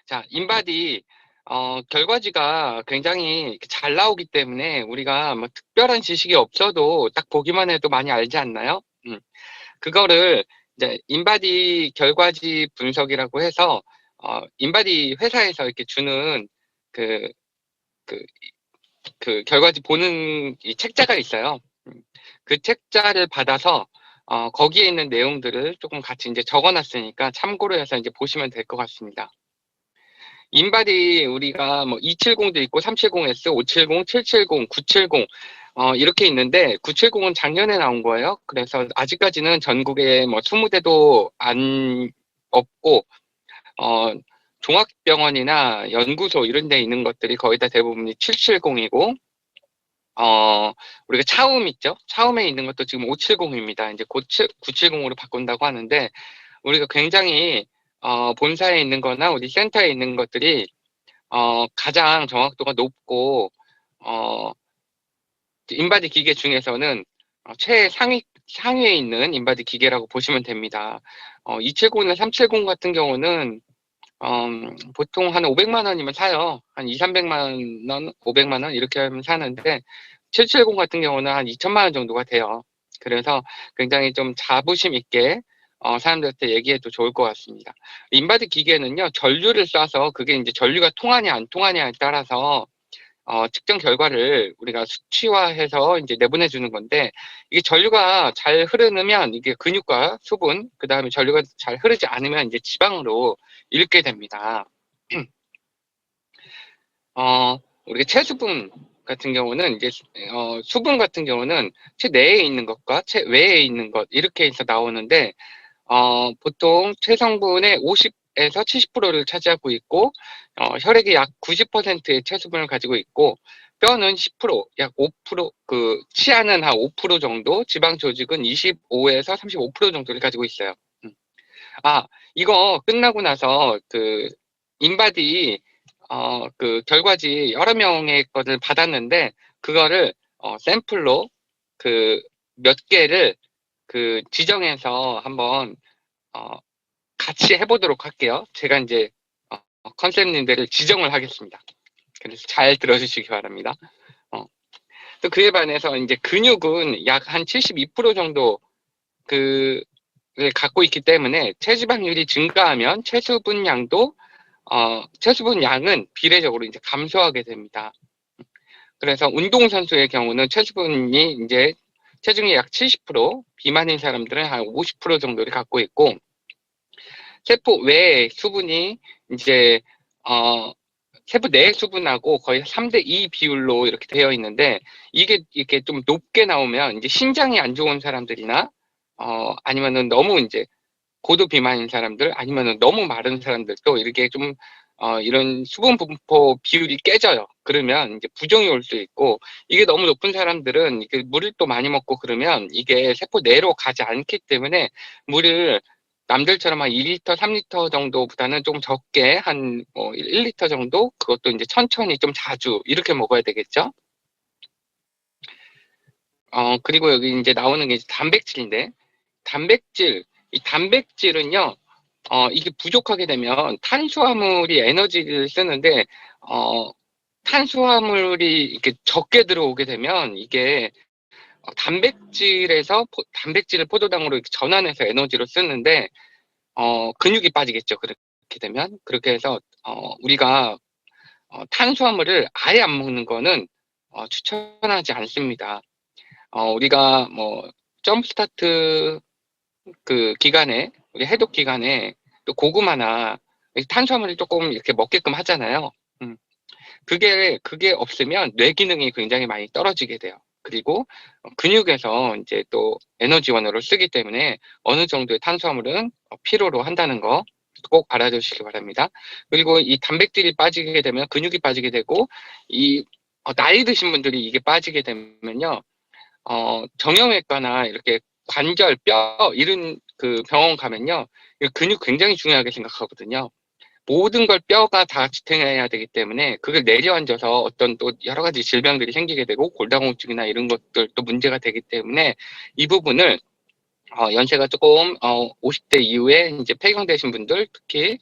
자, 인바디 결과지가 굉장히 잘 나오기 때문에 우리가 뭐 특별한 지식이 없어도 딱 보기만 해도 많이 알지 않나요? 그거를 이제 인바디 결과지 분석이라고 해서 인바디 회사에서 이렇게 주는 그, 그, 그 결과지 보는 이 책자가 있어요. 그 책자를 받아서 거기에 있는 내용들을 조금 같이 이제 적어놨으니까 참고로 해서 이제 보시면 될 것 같습니다. 인바디 우리가 뭐 270도 있고 370S, 570, 770, 970 이렇게 있는데 970은 작년에 나온 거예요. 그래서 아직까지는 전국에 뭐 20대도 안 없고 종합병원이나 연구소 이런 데 있는 것들이 거의 다 대부분이 770이고 우리가 차움 있죠? 차움에 있는 것도 지금 570입니다. 이제 곧 970으로 바꾼다고 하는데 우리가 굉장히 본사에 있는 거나 우리 센터에 있는 것들이 가장 정확도가 높고 인바디 기계 중에서는 상위에 있는 인바디 기계라고 보시면 됩니다. 270이나 370 같은 경우는 보통 한 500만 원이면 사요. 한 2, 300만 원, 500만 원 이렇게 하면 사는데 770 같은 경우는 한 2천만 원 정도가 돼요. 그래서 굉장히 좀 자부심 있게 사람들한테 얘기해도 좋을 것 같습니다. 인바디 기계는요, 전류를 쏴서 그게 이제 전류가 통하냐 안 통하냐에 따라서 측정 결과를 우리가 수치화해서 이제 내보내 주는 건데, 이게 전류가 잘 흐르면 이게 근육과 수분, 그 다음에 전류가 잘 흐르지 않으면 이제 지방으로 잃게 됩니다. 우리가 체수분 같은 경우는 이제 수분 같은 경우는 체 내에 있는 것과 체 외에 있는 것 이렇게 해서 나오는데 보통 체성분의 50에서 70%를 차지하고 있고 혈액의 약 90%의 체수분을 가지고 있고 뼈는 10%, 약 5%, 그 치아는 한 5% 정도, 지방 조직은 25에서 35% 정도를 가지고 있어요. 이거 끝나고 나서 그 인바디 그 결과지 여러 명의 것을 받았는데 그거를 샘플로 그 몇 개를 그 지정해서 한번 같이 해보도록 할게요. 제가 이제 컨셉님들을 지정을 하겠습니다. 그래서 잘 들어주시기 바랍니다. 또 그에 반해서 이제 근육은 약 한 72% 정도 그 갖고 있기 때문에 체지방률이 증가하면 체수분 양도 체수분 양은 비례적으로 이제 감소하게 됩니다. 그래서 운동선수의 경우는 체수분이 이제 체중의 약 70% 비만인 사람들은 한 50% 정도를 갖고 있고 세포 외의 수분이 이제 세포 내 수분하고 거의 3대2 비율로 이렇게 되어 있는데 이게 이렇게 좀 높게 나오면 이제 신장이 안 좋은 사람들이나 아니면은 너무 이제 고도 비만인 사람들 아니면은 너무 마른 사람들도 이렇게 좀 이런 수분 분포 비율이 깨져요. 그러면 이제 부종이 올 수 있고 이게 너무 높은 사람들은 이게 물을 또 많이 먹고 그러면 이게 세포 내로 가지 않기 때문에 물을 남들처럼 한 2리터, 3리터 정도보다는 좀 적게 한 1리터 정도 그것도 이제 천천히 좀 자주 이렇게 먹어야 되겠죠. 그리고 여기 이제 나오는 게 이제 단백질인데 이 단백질은요, 이게 부족하게 되면 탄수화물이 에너지를 쓰는데, 탄수화물이 이렇게 적게 들어오게 되면 이게 단백질을 포도당으로 이렇게 전환해서 에너지로 쓰는데, 근육이 빠지겠죠. 그렇게 되면. 그렇게 해서, 우리가 탄수화물을 아예 안 먹는 거는 추천하지 않습니다. 우리가 뭐, 점프스타트 그 기간에 우리 해독 기간에 또 고구마나 탄수화물을 조금 이렇게 먹게끔 하잖아요. 그게 없으면 뇌 기능이 굉장히 많이 떨어지게 돼요. 그리고 근육에서 이제 또 에너지원으로 쓰기 때문에 어느 정도의 탄수화물은 필요로 한다는 거 꼭 알아두시기 바랍니다. 그리고 이 단백질이 빠지게 되면 근육이 빠지게 되고 이 나이 드신 분들이 이게 빠지게 되면요. 정형외과나 이렇게 관절, 뼈 이런 그 병원 가면요. 근육 굉장히 중요하게 생각하거든요. 모든 걸 뼈가 다 지탱해야 되기 때문에 그걸 내려앉아서 어떤 또 여러 가지 질병들이 생기게 되고 골다공증이나 이런 것들도 문제가 되기 때문에 이 부분을 연세가 조금 50대 이후에 이제 폐경되신 분들 특히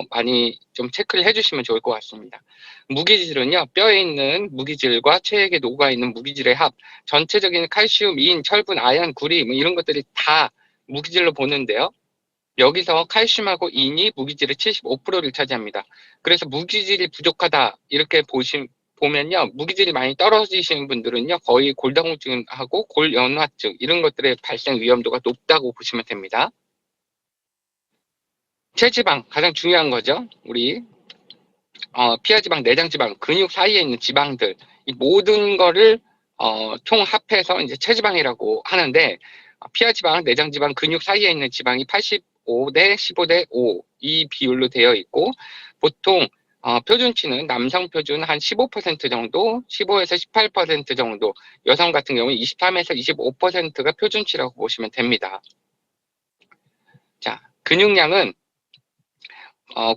많이 좀 체크를 해주시면 좋을 것 같습니다. 무기질은요, 뼈에 있는 무기질과 체액에 녹아있는 무기질의 합, 전체적인 칼슘, 인, 철분, 아연, 구리 뭐 이런 것들이 다 무기질로 보는데요. 여기서 칼슘하고 인이 무기질의 75%를 차지합니다. 그래서 무기질이 부족하다 이렇게 보면요, 무기질이 많이 떨어지시는 분들은요, 거의 골다공증하고 골연화증 이런 것들의 발생 위험도가 높다고 보시면 됩니다. 체지방 가장 중요한 거죠. 우리 피하지방, 내장지방, 근육 사이에 있는 지방들 이 모든 거를 총합해서 이제 체지방이라고 하는데, 피하지방, 내장지방, 근육 사이에 있는 지방이 85대 15대 5 이 비율로 되어 있고, 보통 표준치는 남성 표준 한 15% 정도, 15에서 18% 정도, 여성 같은 경우는 23에서 25%가 표준치라고 보시면 됩니다. 자, 근육량은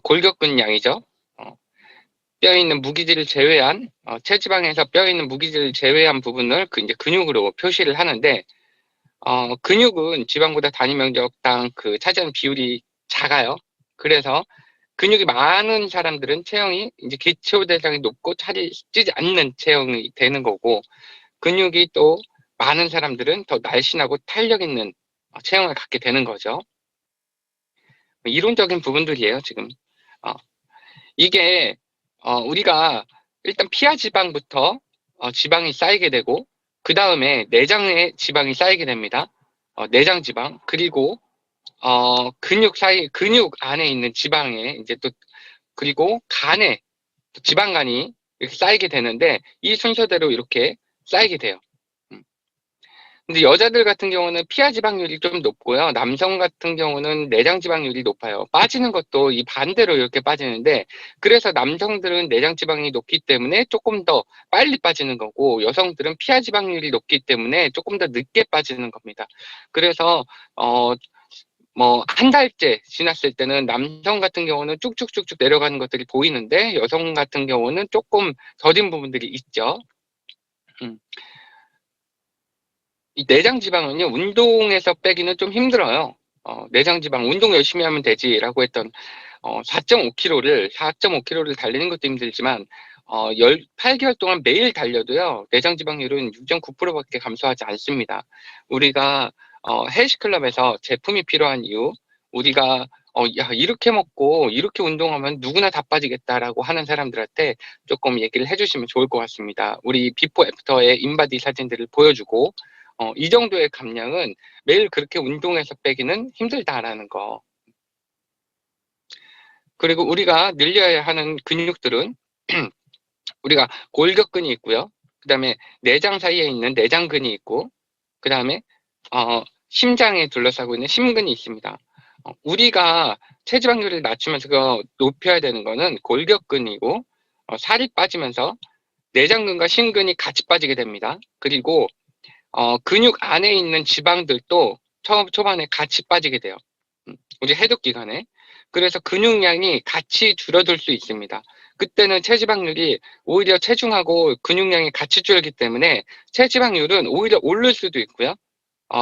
골격근량이죠. 뼈에 있는 무기질을 제외한 체지방에서 뼈에 있는 무기질을 제외한 부분을 이제 근육으로 표시를 하는데, 근육은 지방보다 단위 면적당 차지하는 비율이 작아요. 그래서 근육이 많은 사람들은 체형이 이제 기초 대사량이 높고 살이 찌지 않는 체형이 되는 거고, 근육이 또 많은 사람들은 더 날씬하고 탄력 있는 체형을 갖게 되는 거죠. 이론적인 부분들이에요, 지금. 이게 우리가 일단 피하 지방부터 지방이 쌓이게 되고, 그 다음에 내장에 지방이 쌓이게 됩니다. 내장 지방, 그리고 근육 안에 있는 지방에 이제 또, 그리고 간에 지방간이 이렇게 쌓이게 되는데, 이 순서대로 이렇게 쌓이게 돼요. 근데 여자들 같은 경우는 피하 지방률이 좀 높고요. 남성 같은 경우는 내장 지방률이 높아요. 빠지는 것도 이 반대로 이렇게 빠지는데, 그래서 남성들은 내장 지방이 높기 때문에 조금 더 빨리 빠지는 거고, 여성들은 피하 지방률이 높기 때문에 조금 더 늦게 빠지는 겁니다. 그래서 뭐 한 달째 지났을 때는 남성 같은 경우는 쭉쭉쭉쭉 내려가는 것들이 보이는데, 여성 같은 경우는 조금 더딘 부분들이 있죠. 이 내장 지방은요, 운동에서 빼기는 좀 힘들어요. 내장 지방 운동 열심히 하면 되지라고 했던 4.5kg를 달리는 것도 힘들지만 8개월 동안 매일 달려도요, 내장 지방률은 6.9%밖에 감소하지 않습니다. 우리가 헬스클럽에서 제품이 필요한 이유, 우리가 야, 이렇게 먹고 이렇게 운동하면 누구나 다 빠지겠다라고 하는 사람들한테 조금 얘기를 해주시면 좋을 것 같습니다. 우리 비포 애프터의 인바디 사진들을 보여주고, 이 정도의 감량은 매일 그렇게 운동해서 빼기는 힘들다라는 거. 그리고 우리가 늘려야 하는 근육들은 우리가 골격근이 있고요. 그 다음에 내장 사이에 있는 내장근이 있고, 그 다음에 심장에 둘러싸고 있는 심근이 있습니다. 우리가 체지방률을 낮추면서 높여야 되는 거는 골격근이고, 살이 빠지면서 내장근과 심근이 같이 빠지게 됩니다. 그리고 근육 안에 있는 지방들도 초반에 같이 빠지게 돼요. 우리 해독 기간에. 그래서 근육량이 같이 줄어들 수 있습니다. 그때는 체지방률이 오히려 체중하고 근육량이 같이 줄기 때문에 체지방률은 오히려 오를 수도 있고요.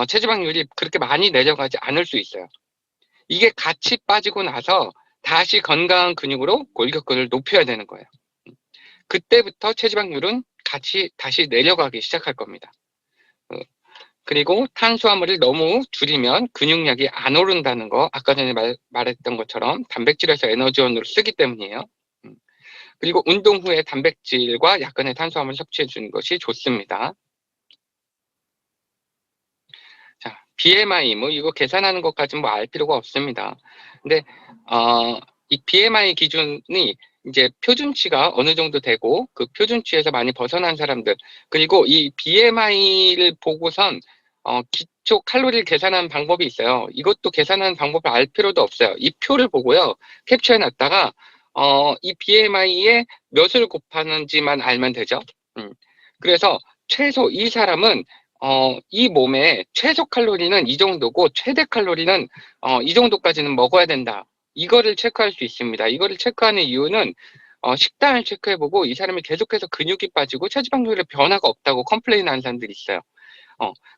체지방률이 그렇게 많이 내려가지 않을 수 있어요. 이게 같이 빠지고 나서 다시 건강한 근육으로 골격근을 높여야 되는 거예요. 그때부터 체지방률은 같이 다시 내려가기 시작할 겁니다. 그리고 탄수화물을 너무 줄이면 근육량이 안 오른다는 거, 아까 전에 말했던 것처럼 단백질에서 에너지원으로 쓰기 때문이에요. 그리고 운동 후에 단백질과 약간의 탄수화물 섭취해 주는 것이 좋습니다. 자, BMI 뭐 이거 계산하는 것까지는 뭐 알 필요가 없습니다. 근데 이 BMI 기준이 이제 표준치가 어느 정도 되고, 그 표준치에서 많이 벗어난 사람들, 그리고 이 BMI를 보고선 기초 칼로리를 계산하는 방법이 있어요. 이것도 계산하는 방법을 알 필요도 없어요. 이 표를 보고요, 캡처해 놨다가 이 BMI에 몇을 곱하는지만 알면 되죠. 그래서 최소 이 사람은 이 몸에 최소 칼로리는 이 정도고 최대 칼로리는 이 정도까지는 먹어야 된다. 이거를 체크할 수 있습니다. 이거를 체크하는 이유는 식단을 체크해보고 이 사람이 계속해서 근육이 빠지고 체지방률에 변화가 없다고 컴플레인 하는 사람들이 있어요.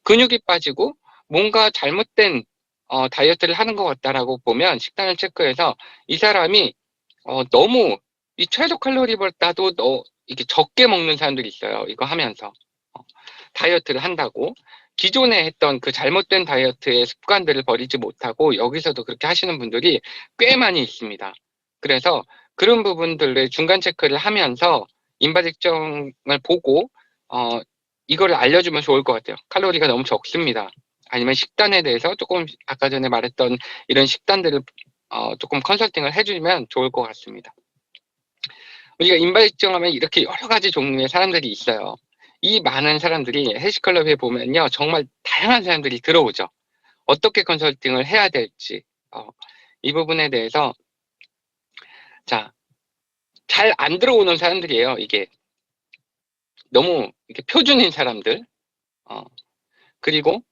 근육이 빠지고 뭔가 잘못된 다이어트를 하는 것 같다라고 보면 식단을 체크해서 이 사람이 너무 이 최저 칼로리보다도 이렇게 적게 먹는 사람들이 있어요. 이거 하면서 다이어트를 한다고 기존에 했던 그 잘못된 다이어트의 습관들을 버리지 못하고 여기서도 그렇게 하시는 분들이 꽤 많이 있습니다. 그래서 그런 부분들을 중간 체크를 하면서 인바디 측정을 보고 이거를 알려주면 좋을 것 같아요. 칼로리가 너무 적습니다. 아니면 식단에 대해서 조금 아까 전에 말했던 이런 식단들을 조금 컨설팅을 해주면 좋을 것 같습니다. 우리가 인바디 측정하면 이렇게 여러 가지 종류의 사람들이 있어요. 이 많은 사람들이 헬스클럽에 보면요, 정말 다양한 사람들이 들어오죠. 어떻게 컨설팅을 해야 될지 이 부분에 대해서 자, 잘 안 들어오는 사람들이에요. 이게 너무 이렇게 표준인 사람들, 그리고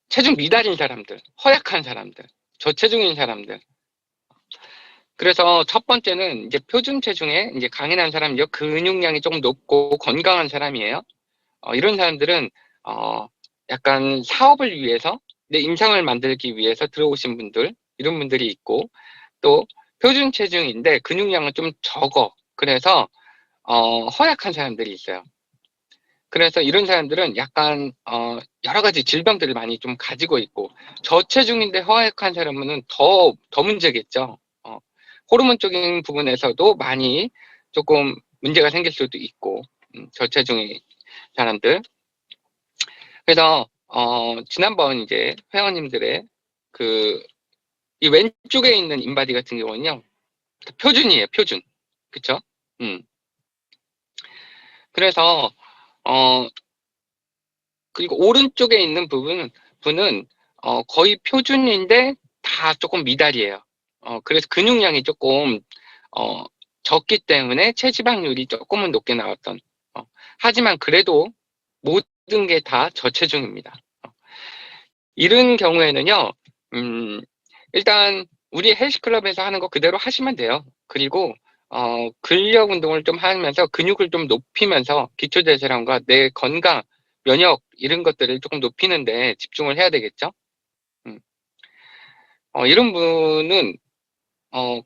체중 미달인 사람들, 허약한 사람들, 저체중인 사람들. 그래서 첫 번째는 이제 표준 체중에 이제 강인한 사람이요, 근육량이 조금 높고 건강한 사람이에요. 이런 사람들은 약간 사업을 위해서 내 임상을 만들기 위해서 들어오신 분들, 이런 분들이 있고, 또 표준 체중인데 근육량은 좀 적어. 그래서 허약한 사람들이 있어요. 그래서 이런 사람들은 약간 여러 가지 질병들을 많이 좀 가지고 있고, 저체중인데 허약한 사람은 더 문제겠죠. 호르몬적인 부분에서도 많이 조금 문제가 생길 수도 있고, 저체중인 사람들. 그래서 지난번 이제 회원님들의 이 왼쪽에 있는 인바디 같은 경우는요, 표준이에요, 표준. 그쵸? 그래서 그리고 오른쪽에 있는 분은 거의 표준인데 다 조금 미달이에요. 그래서 근육량이 조금 적기 때문에 체지방률이 조금은 높게 나왔던. 하지만 그래도 모든 게 다 저체중입니다. 이런 경우에는요, 일단 우리 헬스클럽에서 하는 거 그대로 하시면 돼요. 그리고 근력 운동을 좀 하면서 근육을 좀 높이면서 기초대사량과 내 건강, 면역 이런 것들을 조금 높이는데 집중을 해야 되겠죠. 이런 분은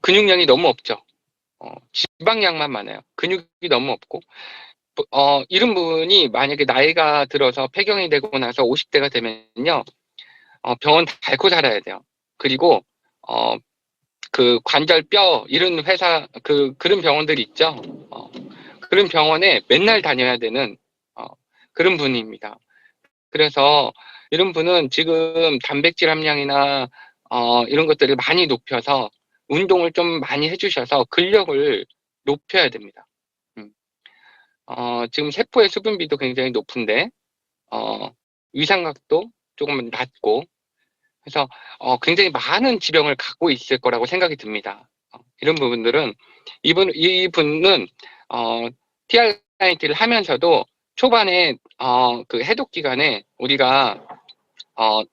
근육량이 너무 없죠. 지방량만 많아요. 근육이 너무 없고 이런 분이 만약에 나이가 들어서 폐경이 되고 나서 50대가 되면요, 병원 닳고 살아야 돼요. 그리고 그 관절뼈 이런 회사 그런 병원들이 있죠. 그런 병원에 맨날 다녀야 되는 그런 분입니다. 그래서 이런 분은 지금 단백질 함량이나 이런 것들을 많이 높여서 운동을 좀 많이 해주셔서 근력을 높여야 됩니다. 지금 세포의 수분비도 굉장히 높은데 위상각도 조금 낮고 그래서 굉장히 많은 지병을 갖고 있을 거라고 생각이 듭니다. 이런 부분들은 이분은 TRIT를 하면서도 초반에 그 해독 기간에 우리가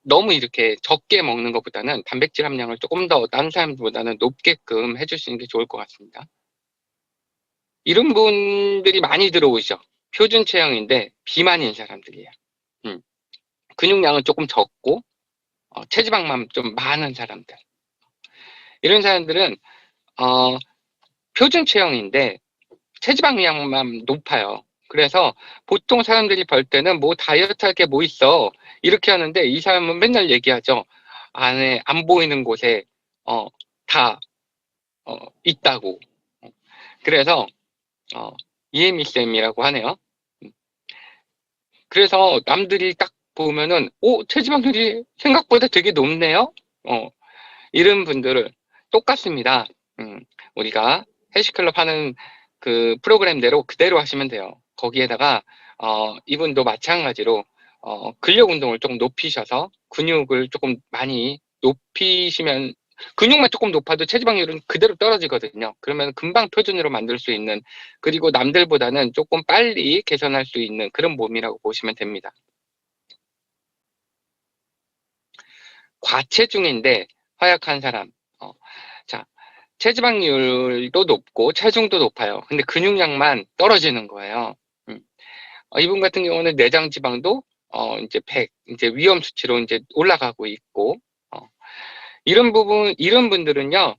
너무 이렇게 적게 먹는 것보다는 단백질 함량을 조금 더 다른 사람들보다는 높게끔 해주시는 게 좋을 것 같습니다. 이런 분들이 많이 들어오죠. 표준 체형인데 비만인 사람들이에요. 근육량은 조금 적고 체지방만 좀 많은 사람들. 이런 사람들은 표준 체형인데 체지방량만 높아요. 그래서 보통 사람들이 볼 때는 뭐 다이어트 할 게 뭐 있어 이렇게 하는데 이 사람은 맨날 얘기하죠. 안에 안 보이는 곳에 다 있다고. 그래서 EME쌤이라고 하네요. 그래서 남들이 딱 보면은 체지방률이 생각보다 되게 높네요. 이런 분들을 똑같습니다. 우리가 헬스클럽 하는 그 프로그램대로 그대로 하시면 돼요. 거기에다가 이분도 마찬가지로 근력 운동을 조금 높이셔서 근육을 조금 많이 높이시면 근육만 조금 높아도 체지방률은 그대로 떨어지거든요. 그러면 금방 표준으로 만들 수 있는 그리고 남들보다는 조금 빨리 개선할 수 있는 그런 몸이라고 보시면 됩니다. 과체중인데 허약한 사람. 자, 체지방률도 높고 체중도 높아요. 근데 근육량만 떨어지는 거예요. 이분 같은 경우는 내장 지방도 이제 100, 이제 위험 수치로 이제 올라가고 있고, 이런 분들은요,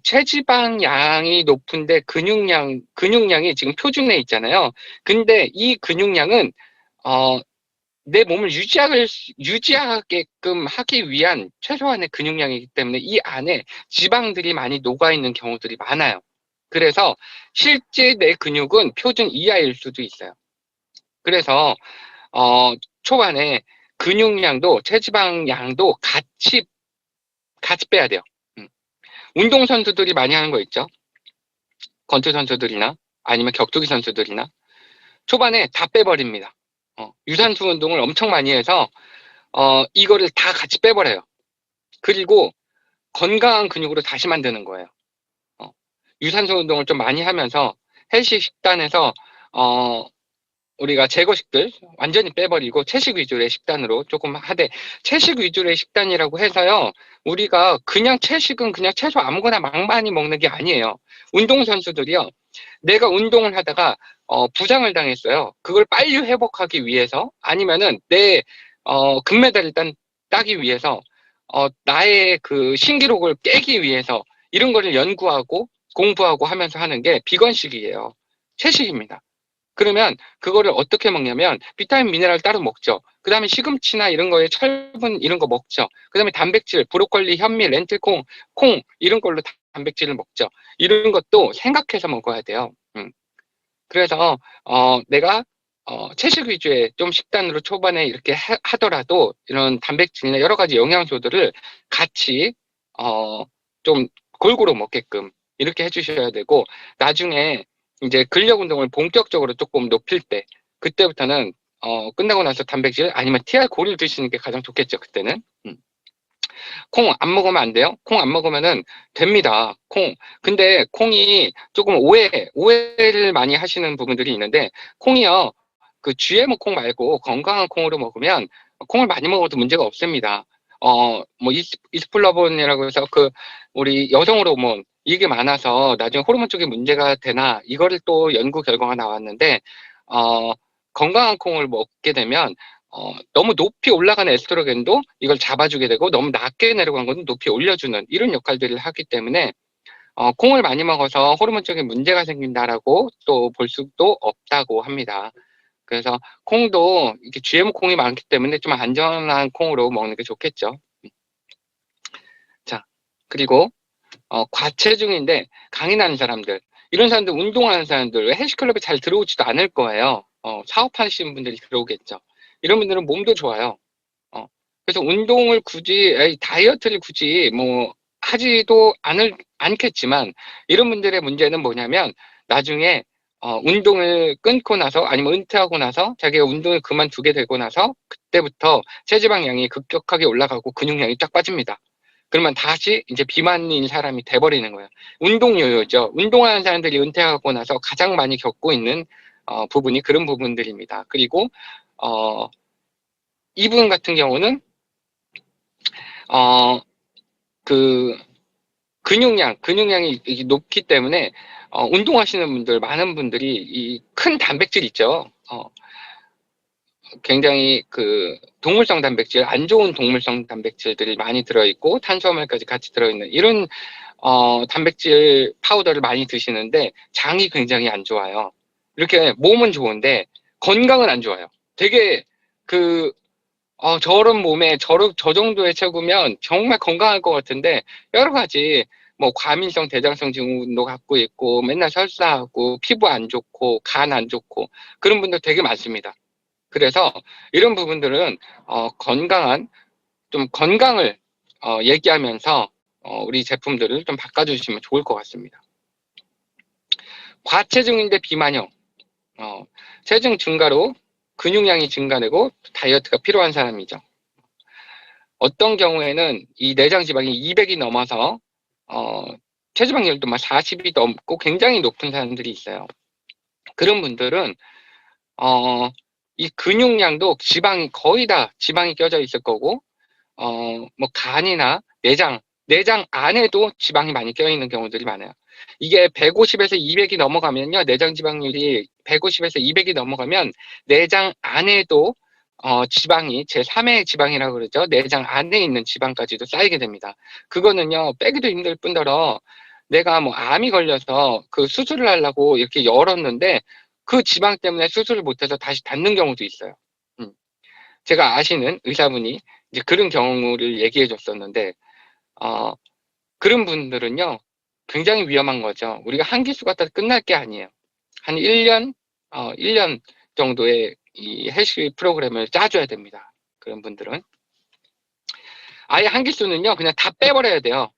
체지방량이 높은데 근육량이 지금 표준에 있잖아요. 근데 이 근육량은, 내 몸을 유지하게끔 하기 위한 최소한의 근육량이기 때문에 이 안에 지방들이 많이 녹아있는 경우들이 많아요. 그래서 실제 내 근육은 표준 이하일 수도 있어요. 그래서, 초반에 근육량도 체지방량도 같이 빼야 돼요. 운동선수들이 많이 하는 거 있죠. 권투 선수들이나 아니면 격투기 선수들이나 초반에 다 빼버립니다. 유산소 운동을 엄청 많이 해서 이거를 다 같이 빼버려요. 그리고 건강한 근육으로 다시 만드는 거예요. 유산소 운동을 좀 많이 하면서 헬시 식단에서 우리가 제거식들 완전히 빼버리고 채식 위주의 식단으로 조금 하되, 채식 위주의 식단이라고 해서요, 우리가 그냥 채식은 그냥 채소 아무거나 막 많이 먹는 게 아니에요. 운동선수들이요, 내가 운동을 하다가 부상을 당했어요. 그걸 빨리 회복하기 위해서, 아니면은 내 금메달을 따기 위해서, 나의 그 신기록을 깨기 위해서 이런 거를 연구하고 공부하고 하면서 하는 게 비건식이에요. 채식입니다. 그러면 그거를 어떻게 먹냐면 비타민 미네랄 따로 먹죠. 그 다음에 시금치나 이런 거에 철분 이런 거 먹죠. 그 다음에 단백질, 브로콜리, 현미, 렌틸콩, 콩 이런 걸로 단백질을 먹죠. 이런 것도 생각해서 먹어야 돼요. 그래서 내가 채식 위주의 좀 식단으로 초반에 이렇게 하더라도 이런 단백질이나 여러 가지 영양소들을 같이 좀 골고루 먹게끔 이렇게 해주셔야 되고, 나중에 이제 근력 운동을 본격적으로 조금 높일 때, 그때부터는 끝나고 나서 단백질 아니면 TR 고리를 드시는 게 가장 좋겠죠. 그때는. 콩 안 먹으면 안 돼요? 콩 안 먹으면은 됩니다. 콩. 근데 콩이 조금 오해를 많이 하시는 부분들이 있는데, 콩이요, 그 GMO 콩 말고 건강한 콩으로 먹으면 콩을 많이 먹어도 문제가 없습니다. 뭐 이스플라본이라고 해서 그 우리 여성 호르몬 이게 많아서 나중에 호르몬 쪽에 문제가 되나, 이거를 또 연구 결과가 나왔는데, 건강한 콩을 먹게 되면 너무 높이 올라가는 에스트로겐도 이걸 잡아주게 되고, 너무 낮게 내려간 것은 높이 올려주는 이런 역할들을 하기 때문에 콩을 많이 먹어서 호르몬적인 문제가 생긴다라고 또 볼 수도 없다고 합니다. 그래서 콩도 이렇게 GM 콩이 많기 때문에 좀 안전한 콩으로 먹는 게 좋겠죠. 자, 그리고 과체중인데 강인한 사람들, 이런 사람들, 운동하는 사람들, 왜 헬스클럽에 잘 들어오지도 않을 거예요. 사업하시는 분들이 들어오겠죠. 이런 분들은 몸도 좋아요. 그래서 운동을 굳이, 다이어트를 굳이 뭐 하지도 않겠지만, 이런 분들의 문제는 뭐냐면 나중에 운동을 끊고 나서 아니면 은퇴하고 나서 자기가 운동을 그만두게 되고 나서 그때부터 체지방량이 급격하게 올라가고 근육량이 쫙 빠집니다. 그러면 다시 이제 비만인 사람이 돼버리는 거예요. 운동 요요죠. 운동하는 사람들이 은퇴하고 나서 가장 많이 겪고 있는 부분이 그런 부분들입니다. 그리고 이분 같은 경우는 그 근육량이 높기 때문에 운동하시는 분들, 많은 분들이 이 큰 단백질 있죠. 굉장히 그 동물성 단백질, 안 좋은 동물성 단백질들이 많이 들어있고 탄수화물까지 같이 들어있는 이런 단백질 파우더를 많이 드시는데 장이 굉장히 안 좋아요. 이렇게 몸은 좋은데 건강은 안 좋아요. 되게 그 저런 몸에 저 정도의 체구면 정말 건강할 것 같은데, 여러 가지 뭐 과민성 대장성 증후군도 갖고 있고 맨날 설사하고 피부 안 좋고 간 안 좋고 그런 분들 되게 많습니다. 그래서 이런 부분들은 좀 건강을 얘기하면서 우리 제품들을 좀 바꿔주시면 좋을 것 같습니다. 과체중인데 비만형, 체중 증가로 근육량이 증가되고 다이어트가 필요한 사람이죠. 어떤 경우에는 이 내장 지방이 200이 넘어서 체지방률도 막 40이 넘고 굉장히 높은 사람들이 있어요. 그런 분들은 이 근육량도 지방이 거의 다 지방이 껴져 있을 거고, 뭐 간이나 내장 안에도 지방이 많이 껴 있는 경우들이 많아요. 이게 150에서 200이 넘어가면요, 내장 지방률이 150에서 200이 넘어가면 내장 안에도 지방이 제3의 지방이라고 그러죠. 내장 안에 있는 지방까지도 쌓이게 됩니다. 그거는요, 빼기도 힘들 뿐더러 내가 뭐 암이 걸려서 그 수술을 하려고 이렇게 열었는데 그 지방 때문에 수술을 못해서 다시 닫는 경우도 있어요. 제가 아시는 의사분이 이제 그런 경우를 얘기해 줬었는데, 그런 분들은요, 굉장히 위험한 거죠. 우리가 한기수가 다 끝날 게 아니에요. 한 1년, 1년 정도의 이 헬스 프로그램을 짜줘야 됩니다. 그런 분들은. 아예 한기수는요, 그냥 다 빼버려야 돼요.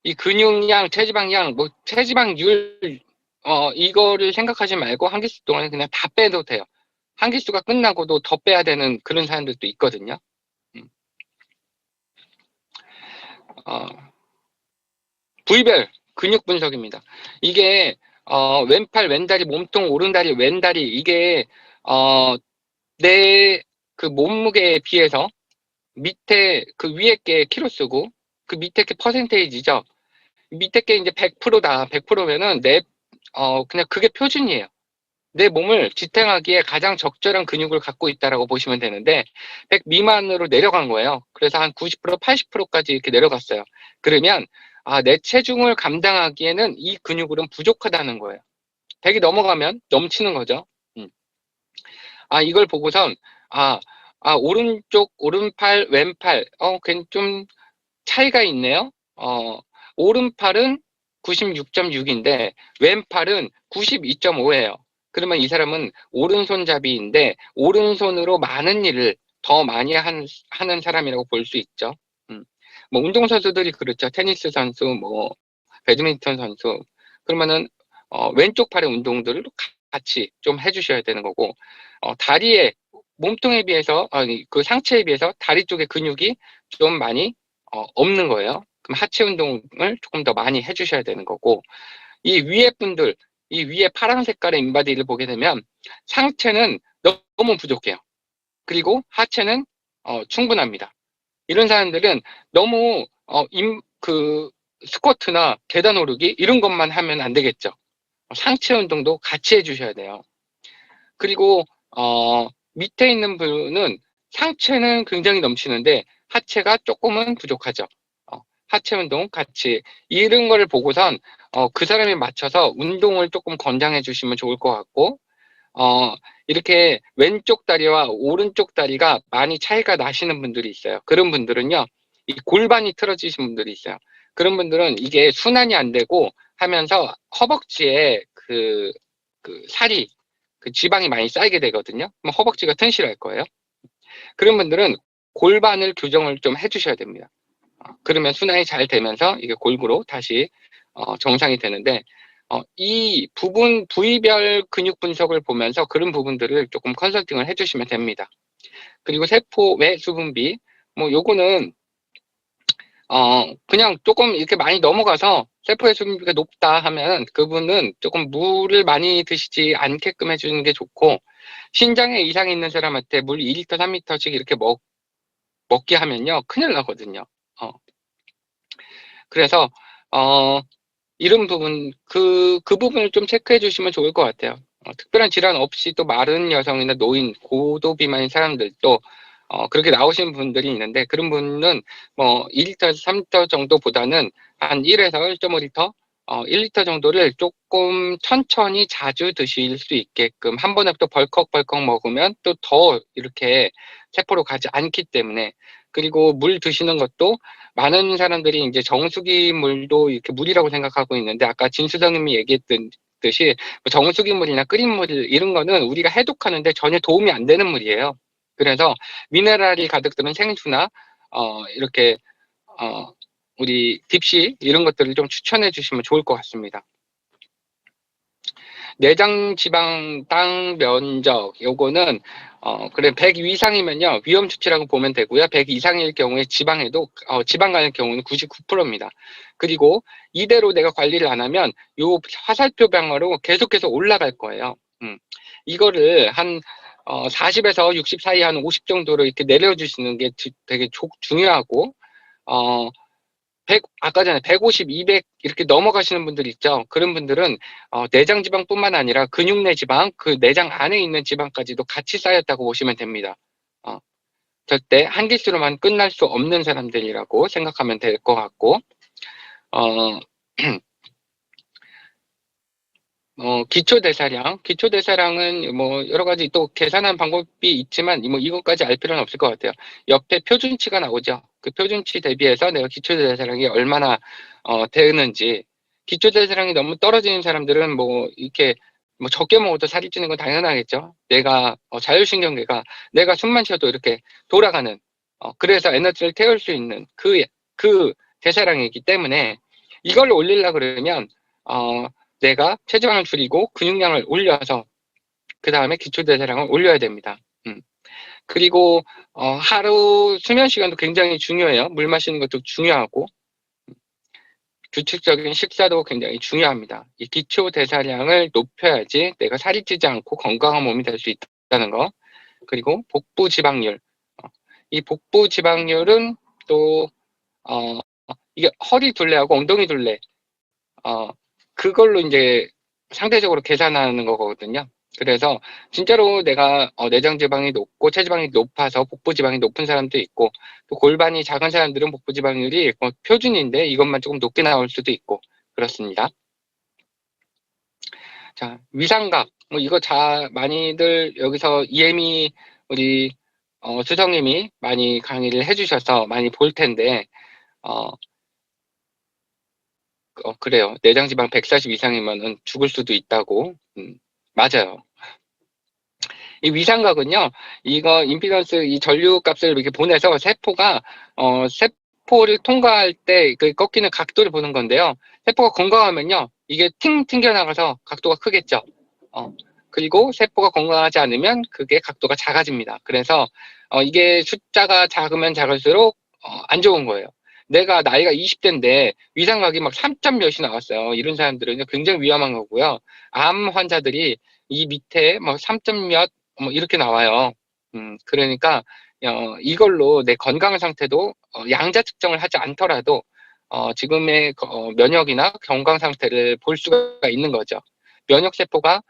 이 근육량, 체지방량, 뭐, 체지방률, 이거를 생각하지 말고 한기수 동안에 그냥 다 빼도 돼요. 한기수가 끝나고도 더 빼야 되는 그런 사람들도 있거든요. 부위별 근육 분석입니다. 이게 왼팔, 왼다리, 몸통, 오른다리, 왼다리 이게 내 그 몸무게에 비해서 밑에 그 위에 게 키로수고 그 밑에 게 퍼센테이지죠. 밑에 게 이제 100%다. 100%면은 그냥 그게 표준이에요. 내 몸을 지탱하기에 가장 적절한 근육을 갖고 있다라고 보시면 되는데 100 미만으로 내려간 거예요. 그래서 한 90%, 80%까지 이렇게 내려갔어요. 그러면 내 체중을 감당하기에는 이 근육은 부족하다는 거예요. 100이 넘어가면 넘치는 거죠. 이걸 보고선 오른쪽, 오른팔, 왼팔 좀 차이가 있네요. 오른팔은 96.6인데 왼팔은 92.5예요. 그러면 이 사람은 오른손잡이인데 오른손으로 많은 일을 더 많이 하는 사람이라고 볼 수 있죠. 뭐 운동선수들이 그렇죠. 테니스 선수, 뭐 배드민턴 선수. 그러면은 왼쪽 팔의 운동들을 같이 좀 해주셔야 되는 거고, 다리에 몸통에 비해서 그 상체에 비해서 다리 쪽의 근육이 좀 많이 없는 거예요. 그럼 하체 운동을 조금 더 많이 해주셔야 되는 거고, 이 위에 분들, 이 위에 파란 색깔의 인바디를 보게 되면 상체는 너무 부족해요. 그리고 하체는 충분합니다. 이런 사람들은 너무 그 스쿼트나 계단 오르기 이런 것만 하면 안 되겠죠. 상체 운동도 같이 해주셔야 돼요. 그리고 밑에 있는 분은 상체는 굉장히 넘치는데 하체가 조금은 부족하죠. 하체 운동 같이 이런 거를 보고선 그 사람에 맞춰서 운동을 조금 권장해 주시면 좋을 것 같고, 이렇게 왼쪽 다리와 오른쪽 다리가 많이 차이가 나시는 분들이 있어요. 그런 분들은요, 이 골반이 틀어지신 분들이 있어요. 그런 분들은 이게 순환이 안 되고 하면서 허벅지에 그 살이, 그 지방이 많이 쌓이게 되거든요. 그럼 허벅지가 튼실할 거예요. 그런 분들은 골반을 교정을 좀 해주셔야 됩니다. 그러면 순환이 잘 되면서 이게 골고루 다시 정상이 되는데, 이 부위별 근육 분석을 보면서 그런 부분들을 조금 컨설팅을 해주시면 됩니다. 그리고 세포 외 수분비, 뭐 요거는 그냥 조금 이렇게 많이 넘어가서 세포의 수분비가 높다 하면 그분은 조금 물을 많이 드시지 않게끔 해주는 게 좋고, 신장에 이상이 있는 사람한테 물 2리터, 3리터씩 이렇게 먹게 하면요 큰일 나거든요. 그래서 이런 부분, 그 부분을 좀 체크해 주시면 좋을 것 같아요. 특별한 질환 없이 또 마른 여성이나 노인, 고도 비만인 사람들도 그렇게 나오신 분들이 있는데, 그런 분은 뭐 2리터, 3리터 정도보다는 한 1에서 1.5리터, 1리터 정도를 조금 천천히 자주 드실 수 있게끔 한 번에 또 벌컥벌컥 먹으면 또 더 이렇게 세포로 가지 않기 때문에, 그리고 물 드시는 것도 많은 사람들이 이제 정수기 물도 이렇게 물이라고 생각하고 있는데, 아까 진수성님이 얘기했듯이 정수기 물이나 끓인 물 이런 거는 우리가 해독하는데 전혀 도움이 안 되는 물이에요. 그래서 미네랄이 가득 들은 생수나 이렇게 우리 딥시 이런 것들을 좀 추천해 주시면 좋을 것 같습니다. 내장 지방 땅 면적, 요거는 그래 100 이상이면요 위험 수치라고 보면 되고요. 100 이상일 경우에 지방에도 지방 가는 경우는 99%입니다. 그리고 이대로 내가 관리를 안 하면 요 화살표 방으로 계속해서 올라갈 거예요. 이거를 한 40에서 60 사이 한 50 정도로 이렇게 내려주시는 게 되게 중요하고, 아까 전에 150, 200 이렇게 넘어가시는 분들 있죠. 그런 분들은 내장 지방뿐만 아니라 근육내 지방, 그 내장 안에 있는 지방까지도 같이 쌓였다고 보시면 됩니다. 절대 한 기수로만 끝날 수 없는 사람들이라고 생각하면 될 것 같고, 어, 기초대사량은 뭐 여러 가지 또 계산한 방법이 있지만 뭐 이것까지 알 필요는 없을 것 같아요. 옆에 표준치가 나오죠. 그 표준치 대비해서 내가 기초대사량이 얼마나 되는지. 기초대사량이 너무 떨어지는 사람들은 뭐 이렇게 뭐 적게 먹어도 살이 찌는 건 당연하겠죠. 내가 자율신경계가 내가 숨만 쉬어도 이렇게 돌아가는 그래서 에너지를 태울 수 있는 그 대사량이기 때문에 이걸 올리려 그러면 내가 체지방을 줄이고 근육량을 올려서 그 다음에 기초대사량을 올려야 됩니다. 그리고 하루 수면 시간도 굉장히 중요해요. 물 마시는 것도 중요하고 규칙적인 식사도 굉장히 중요합니다. 이 기초대사량을 높여야지 내가 살이 찌지 않고 건강한 몸이 될 수 있다는 거. 그리고 복부 지방률. 이 복부 지방률은 또 이게 허리 둘레하고 엉덩이 둘레 그걸로 이제 상대적으로 계산하는 거거든요. 그래서 진짜로 내가 내장 지방이 높고 체지방이 높아서 복부 지방이 높은 사람도 있고 또 골반이 작은 사람들은 복부 지방률이 표준인데 이것만 조금 높게 나올 수도 있고 그렇습니다. 자, 위상각 뭐 이거 많이들 여기서 이혜미 우리 수성님이 많이 강의를 해주셔서 많이 볼 텐데 그래요. 내장지방 140 이상이면 죽을 수도 있다고. 맞아요. 이 위상각은요, 이거 임피던스 이 전류값을 이렇게 보내서 세포를 통과할 때 그 꺾이는 각도를 보는 건데요. 세포가 건강하면요, 이게 팅 튕겨나가서 각도가 크겠죠. 그리고 세포가 건강하지 않으면 그게 각도가 작아집니다. 그래서 이게 숫자가 작으면 작을수록 안 좋은 거예요. 내가 나이가 20대인데 위상각이 막 3점 몇이 나왔어요. 이런 사람들은 굉장히 위험한 거고요. 암 환자들이 이 밑에 뭐 3점 몇 뭐 이렇게 나와요. 그러니까 이걸로 내 건강 상태도 양자 측정을 하지 않더라도 지금의 면역이나 건강 상태를 볼 수가 있는 거죠. 면역 세포가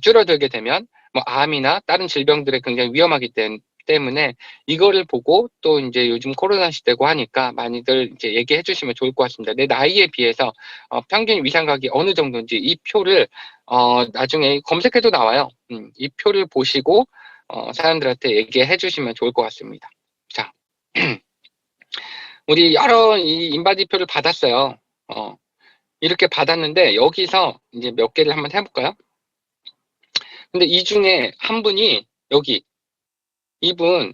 줄어들게 되면 뭐 암이나 다른 질병들에 굉장히 위험하기 때문에 이거를 보고 또 이제 요즘 코로나 시대고 하니까 많이들 이제 얘기해 주시면 좋을 것 같습니다. 내 나이에 비해서 평균 위상각이 어느 정도인지 이 표를 나중에 검색해도 나와요. 이 표를 보시고 사람들한테 얘기해 주시면 좋을 것 같습니다. 자, 우리 여러 이 인바디표를 받았어요. 이렇게 받았는데 여기서 이제 몇 개를 한번 해볼까요? 근데 이 중에 한 분이 여기 이분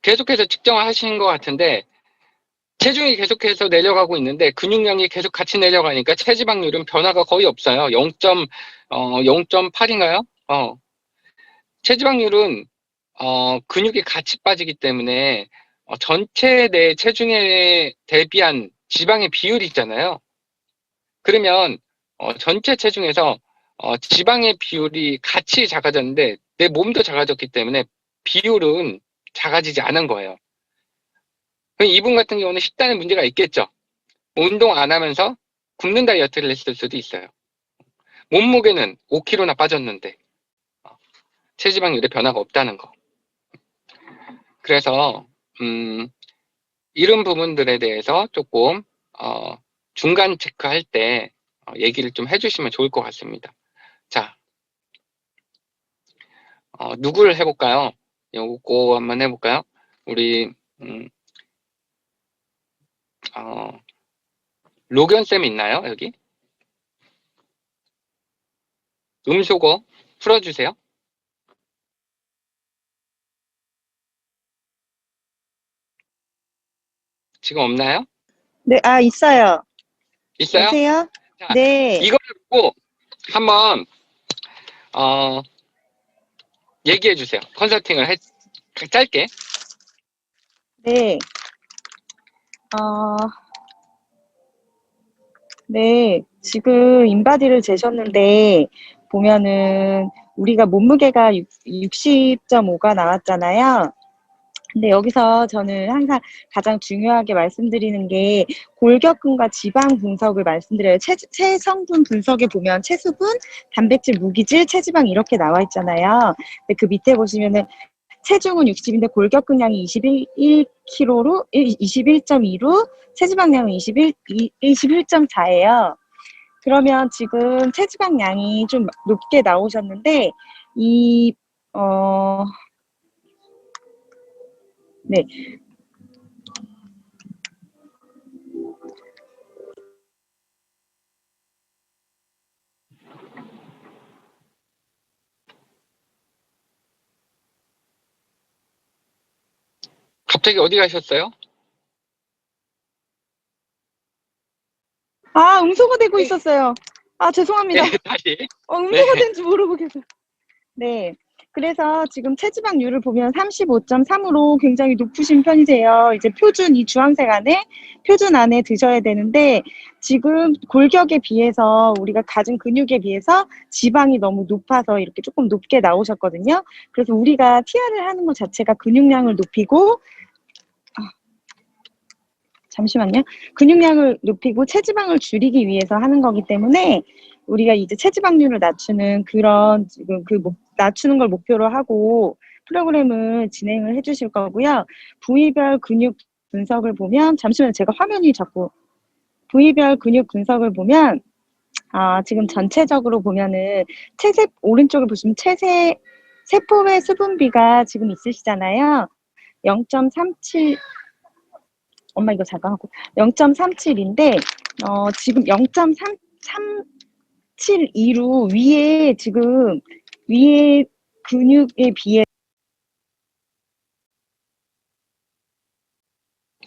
계속해서 측정하신 것 같은데 체중이 계속해서 내려가고 있는데 근육량이 계속 같이 내려가니까 체지방률은 변화가 거의 없어요. 0.8인가요? 체지방률은 근육이 같이 빠지기 때문에 전체 내 체중에 대비한 지방의 비율이 있잖아요. 그러면 전체 체중에서 지방의 비율이 같이 작아졌는데 내 몸도 작아졌기 때문에 비율은 작아지지 않은 거예요. 이분 같은 경우는 식단에 문제가 있겠죠. 운동 안 하면서 굶는 다이어트를 했을 수도 있어요. 몸무게는 5kg나 빠졌는데 체지방률에 변화가 없다는 거. 그래서 이런 부분들에 대해서 조금 중간 체크할 때 얘기를 좀 해주시면 좋을 것 같습니다. 자, 누구를 해볼까요? 요거 한번 해볼까요? 우리 로견쌤 있나요? 여기? 음소거 풀어주세요. 지금 없나요? 네, 있어요. 있어요? 여보세요? 자, 네. 이걸 보고 한번 얘기해 주세요. 컨설팅을 짧게. 네. 네. 지금 인바디를 재셨는데 보면은 우리가 몸무게가 60.5가 나왔잖아요. 근데 여기서 저는 항상 가장 중요하게 말씀드리는 게 골격근과 지방 분석을 말씀드려요. 체성분 분석에 보면 체수분, 단백질, 무기질, 체지방 이렇게 나와 있잖아요. 근데 그 밑에 보시면은 체중은 60인데 골격근량이 21kg로 21.2로 체지방량은 21.4예요. 그러면 지금 체지방량이 좀 높게 나오셨는데 이 네. 갑자기 어디 가셨어요? 아, 음소거 되고 네, 있었어요. 아, 죄송합니다. 네, 다시. 네, 음소거 된지 모르고 계속. 네. 그래서 지금 체지방률을 보면 35.3으로 굉장히 높으신 편이세요. 이제 표준 이 주황색 안에 표준 안에 드셔야 되는데 지금 골격에 비해서 우리가 가진 근육에 비해서 지방이 너무 높아서 이렇게 조금 높게 나오셨거든요. 그래서 우리가 TR을 하는 것 자체가 근육량을 높이고 잠시만요. 근육량을 높이고 체지방을 줄이기 위해서 하는 거기 때문에 우리가 이제 체지방률을 낮추는 그런 지금 낮추는 걸 목표로 하고 프로그램을 진행을 해 주실 거고요. 부위별 근육 분석을 보면 잠시만요. 제가 화면이 자꾸 부위별 근육 분석을 보면 지금 전체적으로 보면은 오른쪽에 보시면 세포의 수분비가 지금 있으시잖아요. 0.37 엄마 이거 잠깐 하고 0.37인데 지금 0.372로 위에 근육에 비해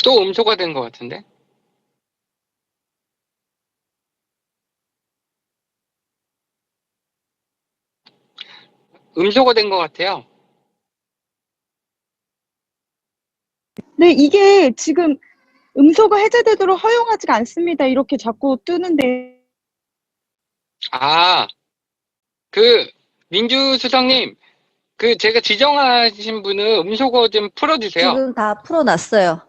또 음소가 된 것 같은데? 음소가 된 것 같아요. 네, 이게 지금 음소거 해제되도록 허용하지가 않습니다. 이렇게 자꾸 뜨는데 아, 그, 민주수석님, 그 제가 지정하신 분은 음소거 좀 풀어주세요. 지금 다 풀어놨어요.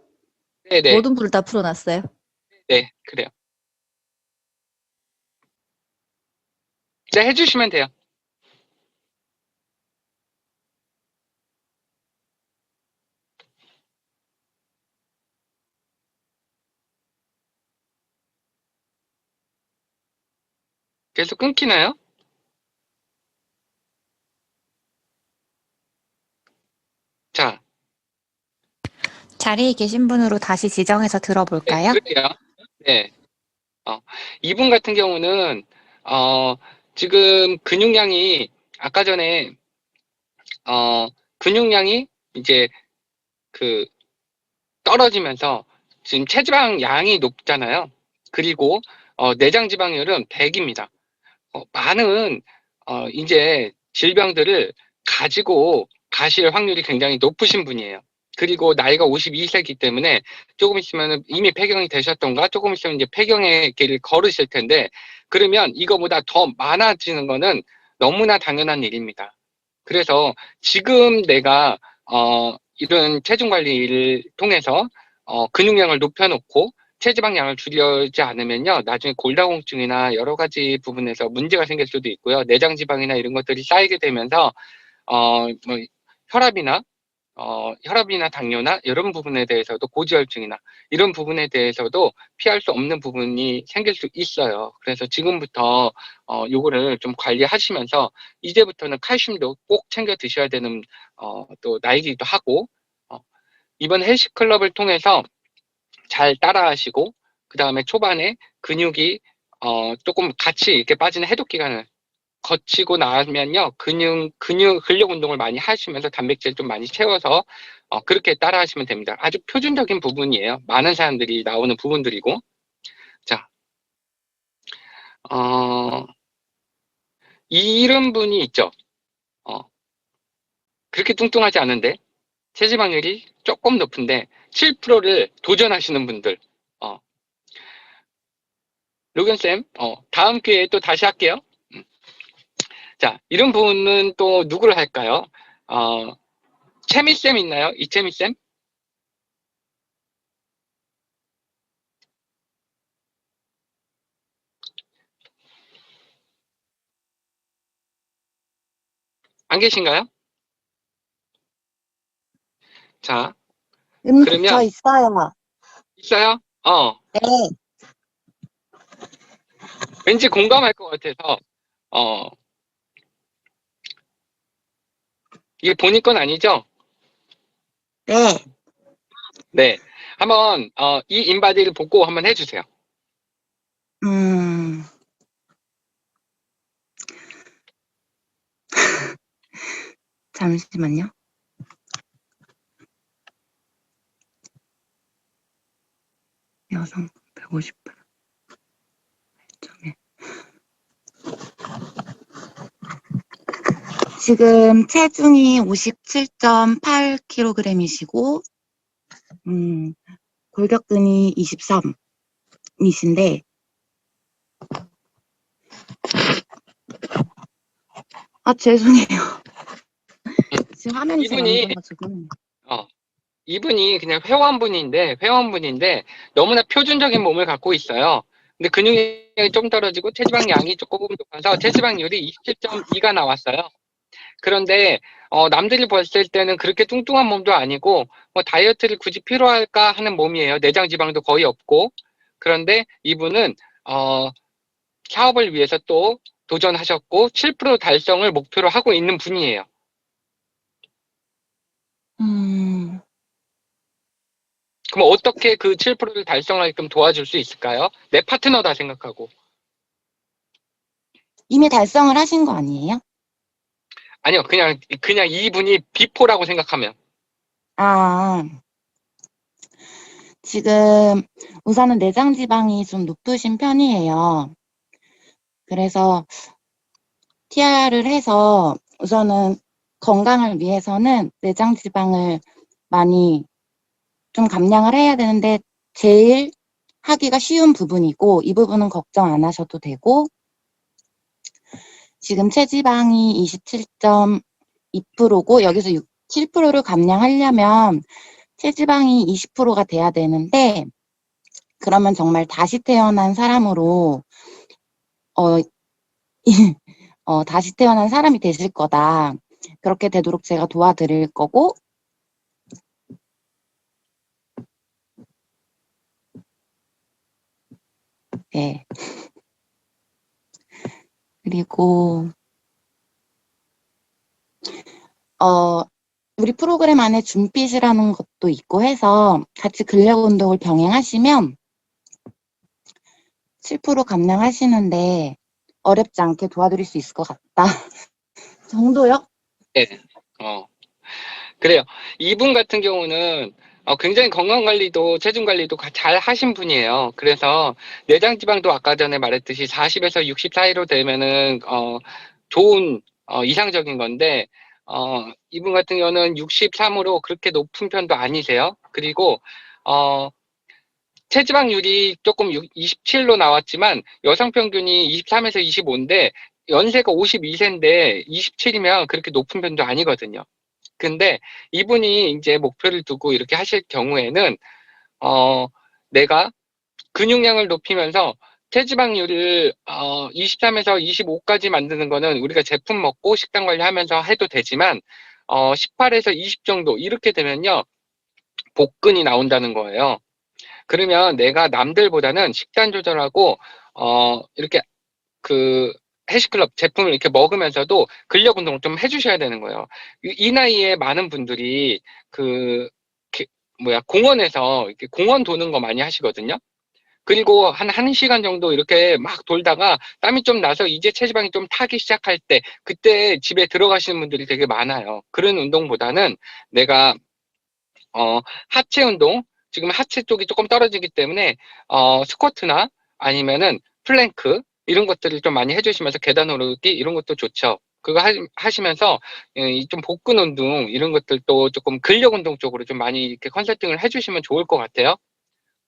네네, 모든 불을 다 풀어놨어요. 네, 그래요. 네, 해주시면 돼요. 계속 끊기나요? 자, 자리에 계신 분으로 다시 지정해서 네, 들어볼까요? 그래요. 네. 이분 같은 경우는, 지금 근육량이, 아까 전에, 근육량이 이제 그 떨어지면서 지금 체지방 양이 높잖아요. 그리고, 내장 지방률은 100입니다. 많은, 이제 질병들을 가지고 가실 확률이 굉장히 높으신 분이에요. 그리고 나이가 52세이기 때문에 조금 있으면 이미 폐경이 되셨던가 조금 있으면 이제 폐경의 길을 걸으실 텐데 그러면 이거보다 더 많아지는 거는 너무나 당연한 일입니다. 그래서 지금 내가 이런 체중 관리를 통해서 근육량을 높여놓고 체지방량을 줄이지 않으면요, 나중에 골다공증이나 여러 가지 부분에서 문제가 생길 수도 있고요. 내장 지방이나 이런 것들이 쌓이게 되면서 뭐 혈압이나 당뇨나 이런 부분에 대해서도 고지혈증이나 이런 부분에 대해서도 피할 수 없는 부분이 생길 수 있어요. 그래서 지금부터 요거를 좀 관리하시면서 이제부터는 칼슘도 꼭 챙겨 드셔야 되는 또 나이기도 하고 이번 헬스클럽을 통해서 잘 따라하시고 그 다음에 초반에 근육이 조금 같이 이렇게 빠지는 해독 기간을 거치고 나면요 근력 운동을 많이 하시면서 단백질 좀 많이 채워서 그렇게 따라하시면 됩니다. 아주 표준적인 부분이에요. 많은 사람들이 나오는 부분들이고 자 이런 분이 있죠. 그렇게 뚱뚱하지 않은데 체지방률이 조금 높은데 7%를 도전하시는 분들 로건쌤 다음 기회에 또 다시 할게요. 자, 이런 분은 또 누구를 할까요? 채미쌤 있나요? 이채미쌤? 안 계신가요? 자, 저 그러면 있어요. 있어요? 네. 왠지 공감할 것 같아서 어, 이게 본인 건 아니죠? 네. 네. 한번 이 인바디를 보고 한번 해주세요. 음, 잠시만요. 여성 158. 지금 체중이 57.8kg이시고, 골격근이 23이신데, 죄송해요. 지금 화면이 잘 안 이분이 보여가지고. 어, 이분이 그냥 회원분인데 너무나 표준적인 몸을 갖고 있어요. 근데 근육량이 좀 떨어지고 체지방 양이 조금 높아서 체지방률이 27.2가 나왔어요. 그런데 남들이 봤을 때는 그렇게 뚱뚱한 몸도 아니고 뭐 다이어트를 굳이 필요할까 하는 몸이에요. 내장 지방도 거의 없고. 그런데 이분은 사업을 위해서 또 도전하셨고 7% 달성을 목표로 하고 있는 분이에요. 음, 그럼 어떻게 그 7%를 달성하게끔 도와줄 수 있을까요? 내 파트너다 생각하고. 이미 달성을 하신 거 아니에요? 아니요, 그냥 이분이 비포라고 생각하면. 아, 지금 우선은 내장 지방이 좀 높으신 편이에요. 그래서 TR을 해서 우선은 건강을 위해서는 내장 지방을 많이 좀 감량을 해야 되는데 제일 하기가 쉬운 부분이고 이 부분은 걱정 안 하셔도 되고 지금 체지방이 27.2%고 여기서 7%를 감량하려면 체지방이 20%가 돼야 되는데 그러면 정말 다시 태어난 사람으로 다시 태어난 사람이 되실 거다. 그렇게 되도록 제가 도와드릴 거고 네. 그리고 우리 프로그램 안에 줌핏이라는 것도 있고 해서 같이 근력 운동을 병행하시면 7% 감량하시는데 어렵지 않게 도와드릴 수 있을 것 같다. 정도요? 네. 그래요. 이분 같은 경우는 굉장히 건강 관리도 체중 관리도 잘 하신 분이에요. 그래서 내장 지방도 아까 전에 말했듯이 40에서 60 사이로 되면은 좋은 이상적인 건데 이분 같은 경우는 63으로 그렇게 높은 편도 아니세요. 그리고 체지방률이 조금 27로 나왔지만 여성 평균이 23에서 25인데 연세가 52세인데 27이면 그렇게 높은 편도 아니거든요. 근데 이분이 이제 목표를 두고 이렇게 하실 경우에는 내가 근육량을 높이면서 체지방률을 23에서 25까지 만드는 거는 우리가 제품 먹고 식단 관리하면서 해도 되지만 18에서 20 정도 이렇게 되면요 복근이 나온다는 거예요. 그러면 내가 남들보다는 식단 조절하고 이렇게 그 헬스클럽 제품을 이렇게 먹으면서도 근력 운동을 좀 해주셔야 되는 거예요. 이 나이에 많은 분들이 그 공원에서 이렇게 공원 도는 거 많이 하시거든요. 그리고 한 1시간 정도 이렇게 막 돌다가 땀이 좀 나서 이제 체지방이 좀 타기 시작할 때 그때 집에 들어가시는 분들이 되게 많아요. 그런 운동보다는 내가 하체 운동, 지금 하체 쪽이 조금 떨어지기 때문에 스쿼트나 아니면은 플랭크 이런 것들을 좀 많이 해주시면서 계단 오르기 이런 것도 좋죠. 그거 하시면서 좀 복근 운동 이런 것들도 조금 근력 운동 쪽으로 좀 많이 이렇게 컨설팅을 해주시면 좋을 것 같아요.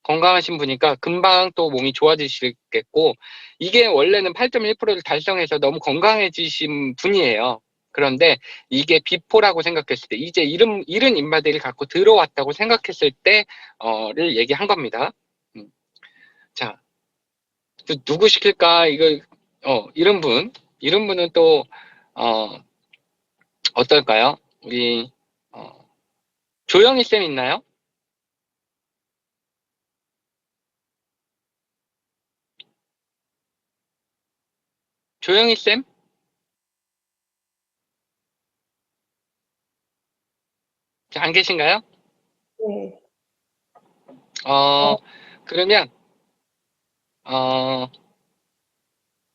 건강하신 분이니까 금방 또 몸이 좋아지시겠고 이게 원래는 8.1%를 달성해서 너무 건강해지신 분이에요. 그런데 이게 비포라고 생각했을 때 이제 이른 인바디를 갖고 들어왔다고 생각했을 때를 얘기한 겁니다. 자, 또 누구 시킬까? 이거 이런 분은 또 어떨까요? 우리 조영희 쌤 있나요? 조영희 쌤? 자, 안 계신가요? 네. 그러면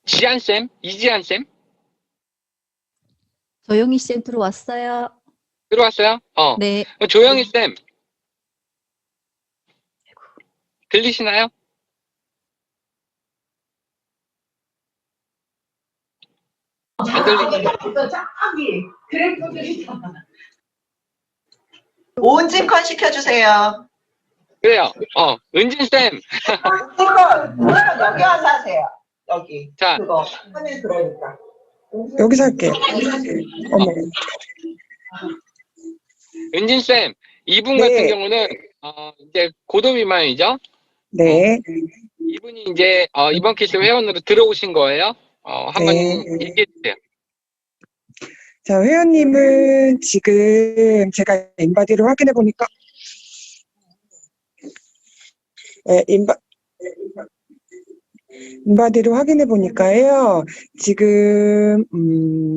지한 쌤, 이지한 쌤 조용히 쌤 들어왔어요. 들어왔어요? 네. 조영희 쌤 들리시나요? 안 들리시나요? 저기 그래프들이 온진컨 시켜주세요. 그래요. 은진 쌤. 온진컨 여기 와서 하세요. 여기 자, 그거 화면 들어오니까. 여기서 할게요. 어머. 은진 쌤, 이분 네. 같은 경우는 이제 고도 비만이죠. 네. 이분이 이제 이번 키스 회원으로 들어오신 거예요. 한번 네. 얘기해 주세요. 자, 회원님은 지금 제가 인바디를 확인해 보니까, 네, 인바디를 확인해 보니까요, 지금,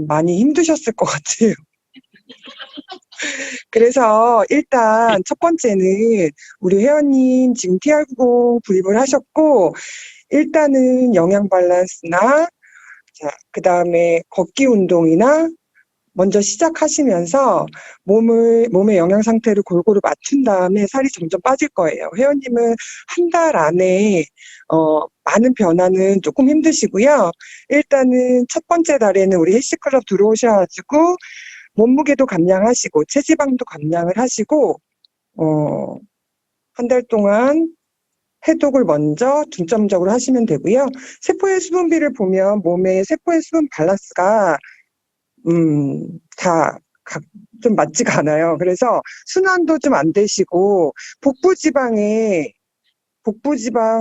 많이 힘드셨을 것 같아요. 그래서 일단 첫 번째는 우리 회원님 지금 TR90 구입을 하셨고, 일단은 영양 밸런스나, 자, 그 다음에 걷기 운동이나, 먼저 시작하시면서 몸의 영양 상태를 골고루 맞춘 다음에 살이 점점 빠질 거예요. 회원님은 한 달 안에 많은 변화는 조금 힘드시고요. 일단은 첫 번째 달에는 우리 헬스클럽 들어오셔가지고 몸무게도 감량하시고 체지방도 감량을 하시고 한 달 동안 해독을 먼저 중점적으로 하시면 되고요. 세포의 수분비를 보면 몸의 세포의 수분 밸런스가 다 좀 맞지가 않아요. 그래서 순환도 좀 안 되시고, 복부지방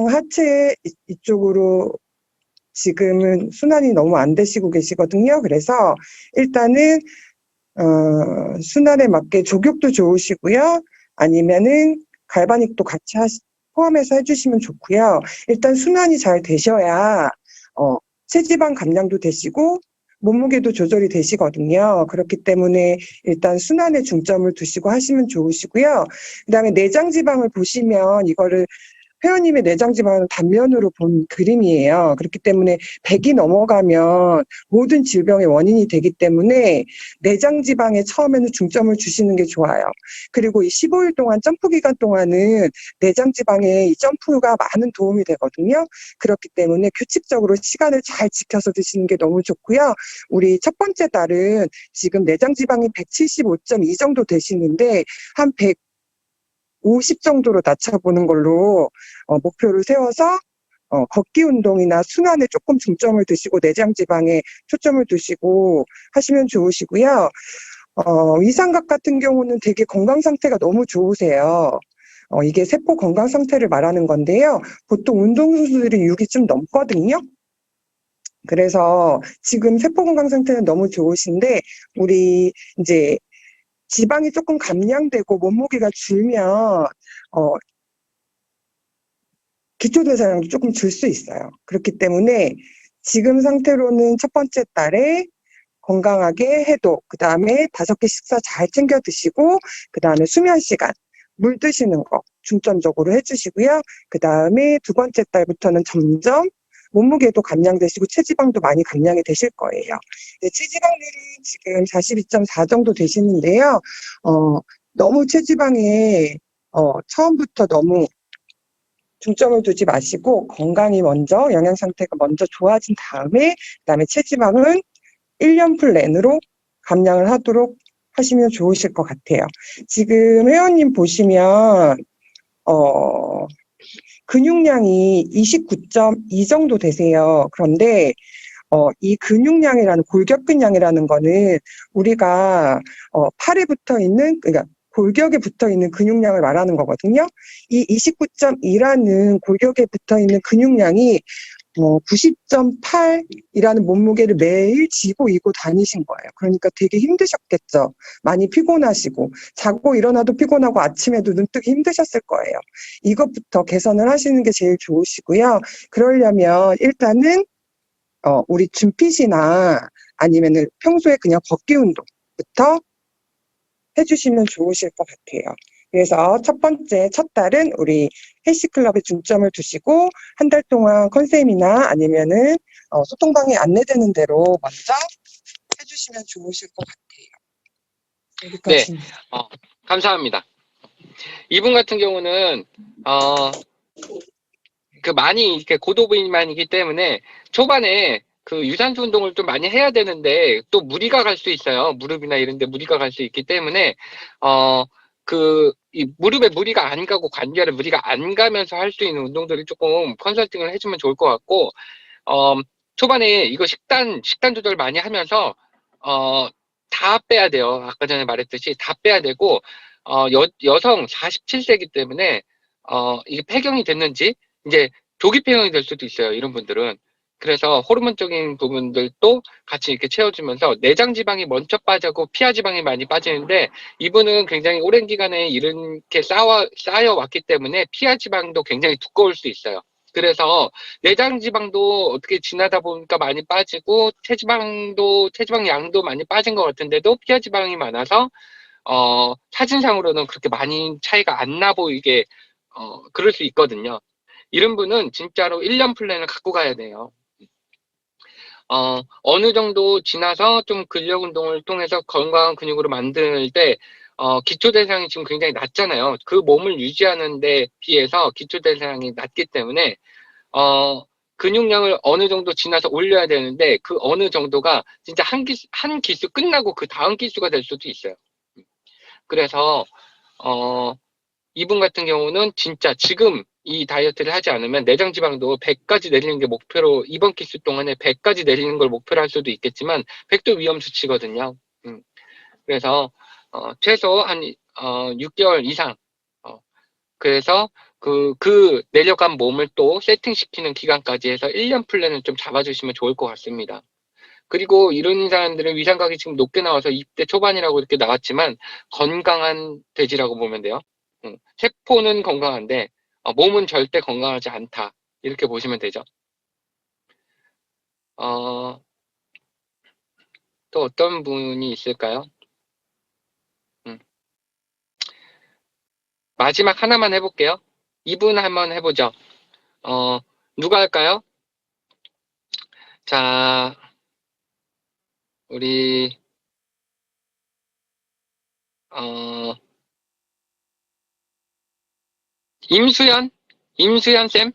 하체 이쪽으로 지금은 순환이 너무 안 되시고 계시거든요. 그래서 일단은, 순환에 맞게 족욕도 좋으시고요. 아니면은 갈바닉도 같이 포함해서 해주시면 좋고요. 일단 순환이 잘 되셔야, 체지방 감량도 되시고, 몸무게도 조절이 되시거든요. 그렇기 때문에 일단 순환에 중점을 두시고 하시면 좋으시고요. 그다음에 내장 지방을 보시면 이거를 회원님의 내장 지방은 단면으로 본 그림이에요. 그렇기 때문에 100이 넘어가면 모든 질병의 원인이 되기 때문에 내장 지방에 처음에는 중점을 주시는 게 좋아요. 그리고 이 15일 동안 점프 기간 동안은 내장 지방에 이 점프가 많은 도움이 되거든요. 그렇기 때문에 규칙적으로 시간을 잘 지켜서 드시는 게 너무 좋고요. 우리 첫 번째 달은 지금 내장 지방이 175.2 정도 되시는데 한 150 정도로 낮춰보는 걸로 목표를 세워서 걷기 운동이나 순환에 조금 중점을 두시고 내장 지방에 초점을 두시고 하시면 좋으시고요. 위상각 같은 경우는 되게 건강 상태가 너무 좋으세요. 이게 세포 건강 상태를 말하는 건데요. 보통 운동선수들이 6이 좀 넘거든요. 그래서 지금 세포 건강 상태는 너무 좋으신데 우리 이제 지방이 조금 감량되고 몸무게가 줄면 기초대사량도 조금 줄 수 있어요. 그렇기 때문에 지금 상태로는 첫 번째 달에 건강하게 해독, 그 다음에 5개 식사 잘 챙겨 드시고, 그 다음에 수면 시간, 물 드시는 거 중점적으로 해주시고요. 그 다음에 두 번째 달부터는 점점 몸무게도 감량되시고 체지방도 많이 감량이 되실 거예요. 체지방률이 지금 42.4 정도 되시는데요. 너무 체지방에 처음부터 너무 중점을 두지 마시고 건강이 먼저 영양 상태가 먼저 좋아진 다음에 그다음에 체지방은 1년 플랜으로 감량을 하도록 하시면 좋으실 것 같아요. 지금 회원님 보시면 근육량이 29.2 정도 되세요. 그런데 이 근육량이라는 골격근량이라는 거는 우리가 팔에 붙어 있는 그러니까 골격에 붙어 있는 근육량을 말하는 거거든요. 이 29.2라는 골격에 붙어 있는 근육량이 90.8이라는 몸무게를 매일 지고 이고 다니신 거예요. 그러니까 되게 힘드셨겠죠. 많이 피곤하시고 자고 일어나도 피곤하고 아침에도 눈 뜨기 힘드셨을 거예요. 이것부터 개선을 하시는 게 제일 좋으시고요. 그러려면 일단은 우리 준핏이나 아니면은 평소에 그냥 걷기 운동부터 해주시면 좋으실 것 같아요. 그래서 첫 달은 우리 헬스클럽에 중점을 두시고 한 달 동안 컨셉이나 아니면은 소통방에 안내되는 대로 먼저 해주시면 좋으실 것 같아요. 여기까지입니다. 감사합니다. 이분 같은 경우는 많이 이렇게 고도비만이기 때문에 초반에 그 유산소 운동을 좀 많이 해야 되는데 또 무리가 갈 수 있어요. 무릎이나 이런 데 무리가 갈 수 있기 때문에 이 무릎에 무리가 안 가고 관절에 무리가 안 가면서 할 수 있는 운동들이 조금 컨설팅을 해주면 좋을 것 같고, 초반에 이거 식단 조절 많이 하면서, 다 빼야 돼요. 아까 전에 말했듯이 다 빼야 되고, 여성 47세이기 때문에, 이게 폐경이 됐는지, 이제 조기 폐경이 될 수도 있어요. 이런 분들은. 그래서 호르몬적인 부분들도 같이 이렇게 채워주면서 내장 지방이 먼저 빠지고 피하 지방이 많이 빠지는데, 이분은 굉장히 오랜 기간에 이렇게 쌓여왔기 때문에 피하 지방도 굉장히 두꺼울 수 있어요. 그래서 내장 지방도 어떻게 지나다 보니까 많이 빠지고 체지방 양도 많이 빠진 것 같은데도 피하 지방이 많아서 사진상으로는 그렇게 많이 차이가 안 나 보이게 그럴 수 있거든요. 이런 분은 진짜로 1년 플랜을 갖고 가야 돼요. 어느 정도 지나서 좀 근력 운동을 통해서 건강한 근육으로 만들 때, 기초 대사량이 지금 굉장히 낮잖아요. 그 몸을 유지하는 데 비해서 기초 대사량이 낮기 때문에, 근육량을 어느 정도 지나서 올려야 되는데, 그 어느 정도가 진짜 한 기수 끝나고 그 다음 기수가 될 수도 있어요. 그래서, 이분 같은 경우는 진짜 지금 이 다이어트를 하지 않으면 내장 지방도 100까지 내리는 게 목표로, 이번 기수 동안에 100까지 내리는 걸 목표로 할 수도 있겠지만 100도 위험 수치거든요. 그래서 최소 한 6개월 이상, 그래서 그 내려간 몸을 또 세팅시키는 기간까지 해서 1년 플랜을 좀 잡아주시면 좋을 것 같습니다. 그리고 이런 사람들은 위상각이 지금 높게 나와서 20대 초반이라고 이렇게 나왔지만 건강한 돼지라고 보면 돼요. 세포는 건강한데 몸은 절대 건강하지 않다. 이렇게 보시면 되죠. 또 어떤 분이 있을까요? 마지막 하나만 해볼게요. 이분 한번 해보죠. 누가 할까요? 자, 우리 임수연 쌤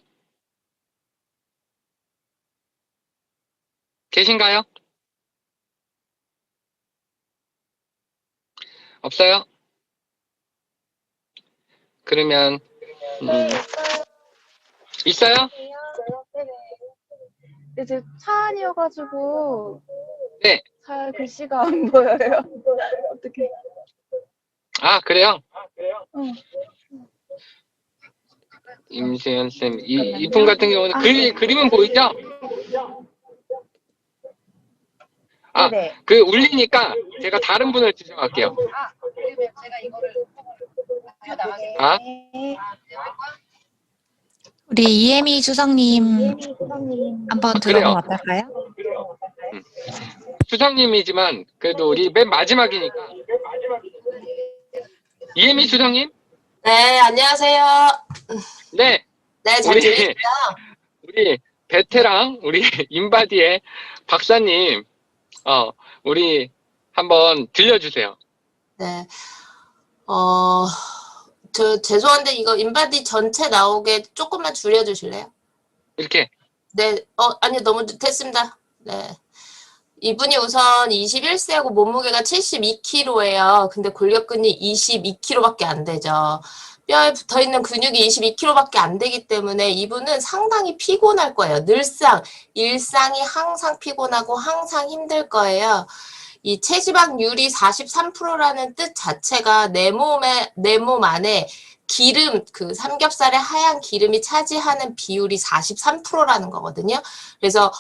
계신가요? 없어요? 그러면 있어요? 네네. 이제 차 안이어가지고 네. 잘 글씨가 안 보여요. 어떻게? 아, 그래요? 응. 임수연 쌤, 이분 같은 경우는 그림은 보이죠? 아, 네네. 울리니까 제가 다른 분을 지정할게요. 그러면 제가 이거를 띄워나가게. 아, 우리 이혜미 수석님 한번 그래요. 들어보면 어떨까요? 수석님이지만 그래도 우리 맨 마지막이니까. 이혜미 수석님? 네, 안녕하세요. 네. 네, 잘 지내시죠? 우리 베테랑, 우리 인바디의 박사님, 우리 한번 들려주세요. 네. 죄송한데 이거 인바디 전체 나오게 조금만 줄여주실래요? 이렇게. 네, 아니, 너무 됐습니다. 네. 이분이 우선 21세하고 몸무게가 72kg예요. 근데 골격근이 22kg밖에 안 되죠. 뼈에 붙어있는 근육이 22kg밖에 안 되기 때문에 이분은 상당히 피곤할 거예요. 늘상, 일상이 항상 피곤하고 항상 힘들 거예요. 이 체지방률이 43%라는 뜻 자체가 내 몸 안에 기름, 그 삼겹살의 하얀 기름이 차지하는 비율이 43%라는 거거든요. 그래서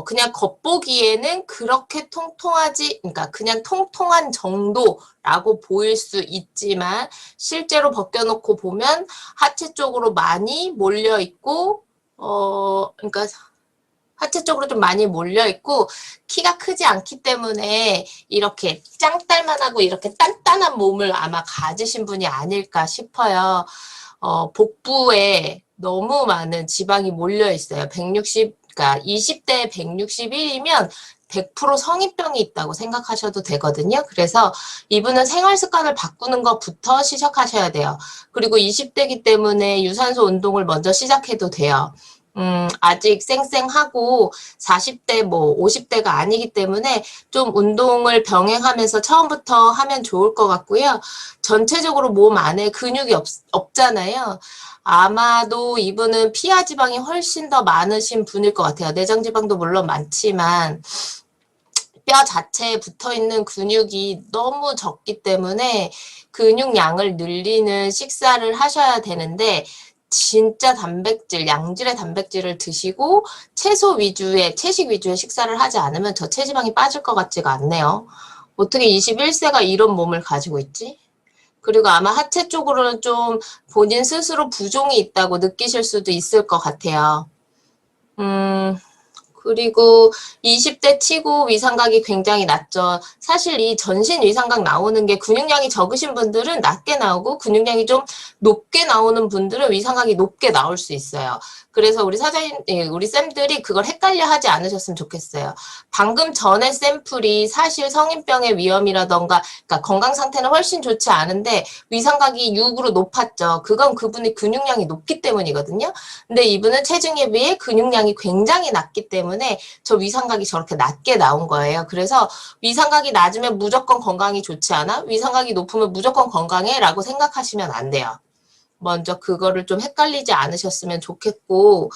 그냥 겉보기에는 그렇게 그러니까 그냥 통통한 정도라고 보일 수 있지만 실제로 벗겨놓고 보면 하체 쪽으로 많이 몰려 있고, 그러니까 하체 쪽으로 좀 많이 몰려 있고 키가 크지 않기 때문에 이렇게 짱딸만하고 이렇게 단단한 몸을 아마 가지신 분이 아닐까 싶어요. 복부에 너무 많은 지방이 몰려 있어요. 그러니까 20대 161이면 100% 성인병이 있다고 생각하셔도 되거든요. 그래서 이분은 생활 습관을 바꾸는 것부터 시작하셔야 돼요. 그리고 20대이기 때문에 유산소 운동을 먼저 시작해도 돼요. 아직 쌩쌩하고 40대 50대가 아니기 때문에 좀 운동을 병행하면서 처음부터 하면 좋을 것 같고요. 전체적으로 몸 안에 근육이 없잖아요. 아마도 이분은 피하 지방이 훨씬 더 많으신 분일 것 같아요. 내장 지방도 물론 많지만 뼈 자체에 붙어있는 근육이 너무 적기 때문에 근육량을 늘리는 식사를 하셔야 되는데 진짜 단백질, 양질의 단백질을 드시고 채식 위주의 식사를 하지 않으면 저 체지방이 빠질 것 같지가 않네요. 어떻게 21세가 이런 몸을 가지고 있지? 그리고 아마 하체 쪽으로는 좀 본인 스스로 부종이 있다고 느끼실 수도 있을 것 같아요. 그리고 20대 치고 위상각이 굉장히 낮죠. 사실 이 전신 위상각 나오는 게 근육량이 적으신 분들은 낮게 나오고 근육량이 좀 높게 나오는 분들은 위상각이 높게 나올 수 있어요. 그래서 우리 쌤들이 그걸 헷갈려 하지 않으셨으면 좋겠어요. 방금 전에 샘플이 사실 성인병의 위험이라던가 그러니까 건강 상태는 훨씬 좋지 않은데 위상각이 6으로 높았죠. 그건 그분이 근육량이 높기 때문이거든요. 근데 이분은 체중에 비해 근육량이 굉장히 낮기 때문에 저 위상각이 저렇게 낮게 나온 거예요. 그래서 위상각이 낮으면 무조건 건강이 좋지 않아? 위상각이 높으면 무조건 건강해? 라고 생각하시면 안 돼요. 먼저 그거를 좀 헷갈리지 않으셨으면 좋겠고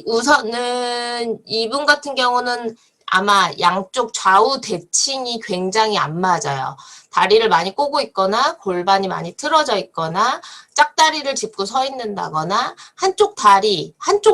우선은 이분 같은 경우는 아마 양쪽 좌우 대칭이 굉장히 안 맞아요. 다리를 많이 꼬고 있거나 골반이 많이 틀어져 있거나 짝다리를 짚고 서 있는다거나 한쪽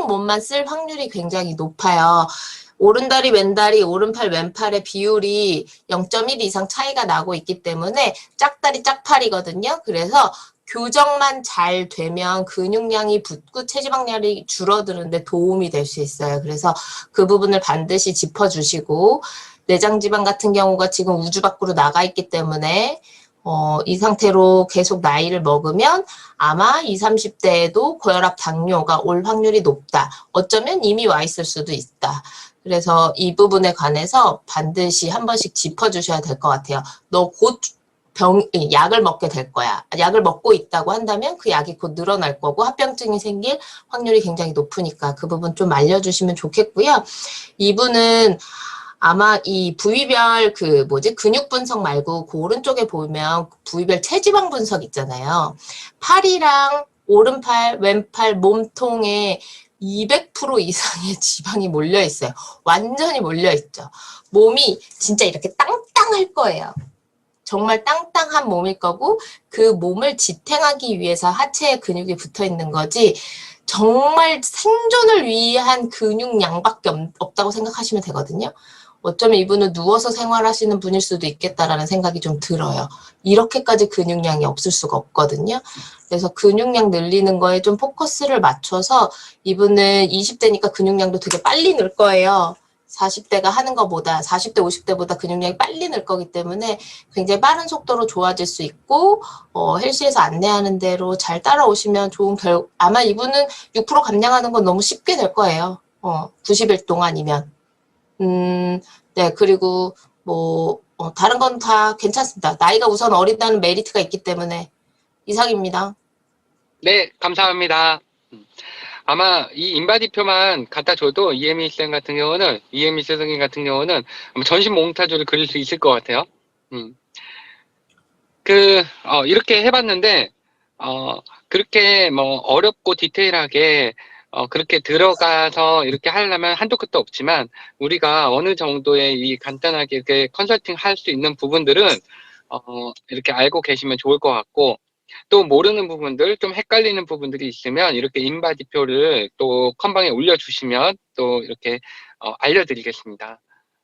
몸만 쓸 확률이 굉장히 높아요. 오른다리, 왼다리, 오른팔, 왼팔의 비율이 0.1 이상 차이가 나고 있기 때문에 짝다리, 짝팔이거든요. 그래서 교정만 잘 되면 근육량이 붙고 체지방량이 줄어드는데 도움이 될 수 있어요. 그래서 그 부분을 반드시 짚어주시고 내장지방 같은 경우가 지금 우주 밖으로 나가 있기 때문에 이 상태로 계속 나이를 먹으면 아마 20, 30대에도 고혈압, 당뇨가 올 확률이 높다. 어쩌면 이미 와 있을 수도 있다. 그래서 이 부분에 관해서 반드시 한 번씩 짚어주셔야 될 것 같아요. 너 곧 약을 먹게 될 거야. 약을 먹고 있다고 한다면 그 약이 곧 늘어날 거고 합병증이 생길 확률이 굉장히 높으니까 그 부분 좀 알려주시면 좋겠고요. 이분은 아마 이 부위별 근육 분석 말고 그 오른쪽에 보면 부위별 체지방 분석 있잖아요. 팔이랑 오른팔, 왼팔 몸통에 200% 이상의 지방이 몰려 있어요. 완전히 몰려 있죠. 몸이 진짜 이렇게 땅땅할 거예요. 정말 땅땅한 몸일 거고 그 몸을 지탱하기 위해서 하체에 근육이 붙어 있는 거지 정말 생존을 위한 근육량밖에 없다고 생각하시면 되거든요. 어쩌면 이분은 누워서 생활하시는 분일 수도 있겠다라는 생각이 좀 들어요. 이렇게까지 근육량이 없을 수가 없거든요. 그래서 근육량 늘리는 거에 좀 포커스를 맞춰서 이분은 20대니까 근육량도 되게 빨리 늘 거예요. 40대가 하는 것보다 40대, 50대보다 근육량이 빨리 늘 거기 때문에 굉장히 빠른 속도로 좋아질 수 있고 헬스에서 안내하는 대로 잘 따라오시면 아마 이분은 6% 감량하는 건 너무 쉽게 될 거예요. 90일 동안이면. 네, 그리고 다른 건 다 괜찮습니다. 나이가 우선 어리다는 메리트가 있기 때문에 이상입니다. 네, 감사합니다. 아마 이 인바디표만 갖다 줘도 이혜미 쌤 같은 경우는, 이혜미 선생님 같은 경우는 아마 전신 몽타주를 그릴 수 있을 것 같아요. 이렇게 해봤는데, 그렇게 어렵고 디테일하게 그렇게 들어가서 이렇게 하려면 한도 끝도 없지만 우리가 어느 정도의 이 간단하게 이렇게 컨설팅 할 수 있는 부분들은 이렇게 알고 계시면 좋을 것 같고 또 모르는 부분들, 좀 헷갈리는 부분들이 있으면 이렇게 인바디표를 또 컴방에 올려주시면 또 이렇게 알려드리겠습니다.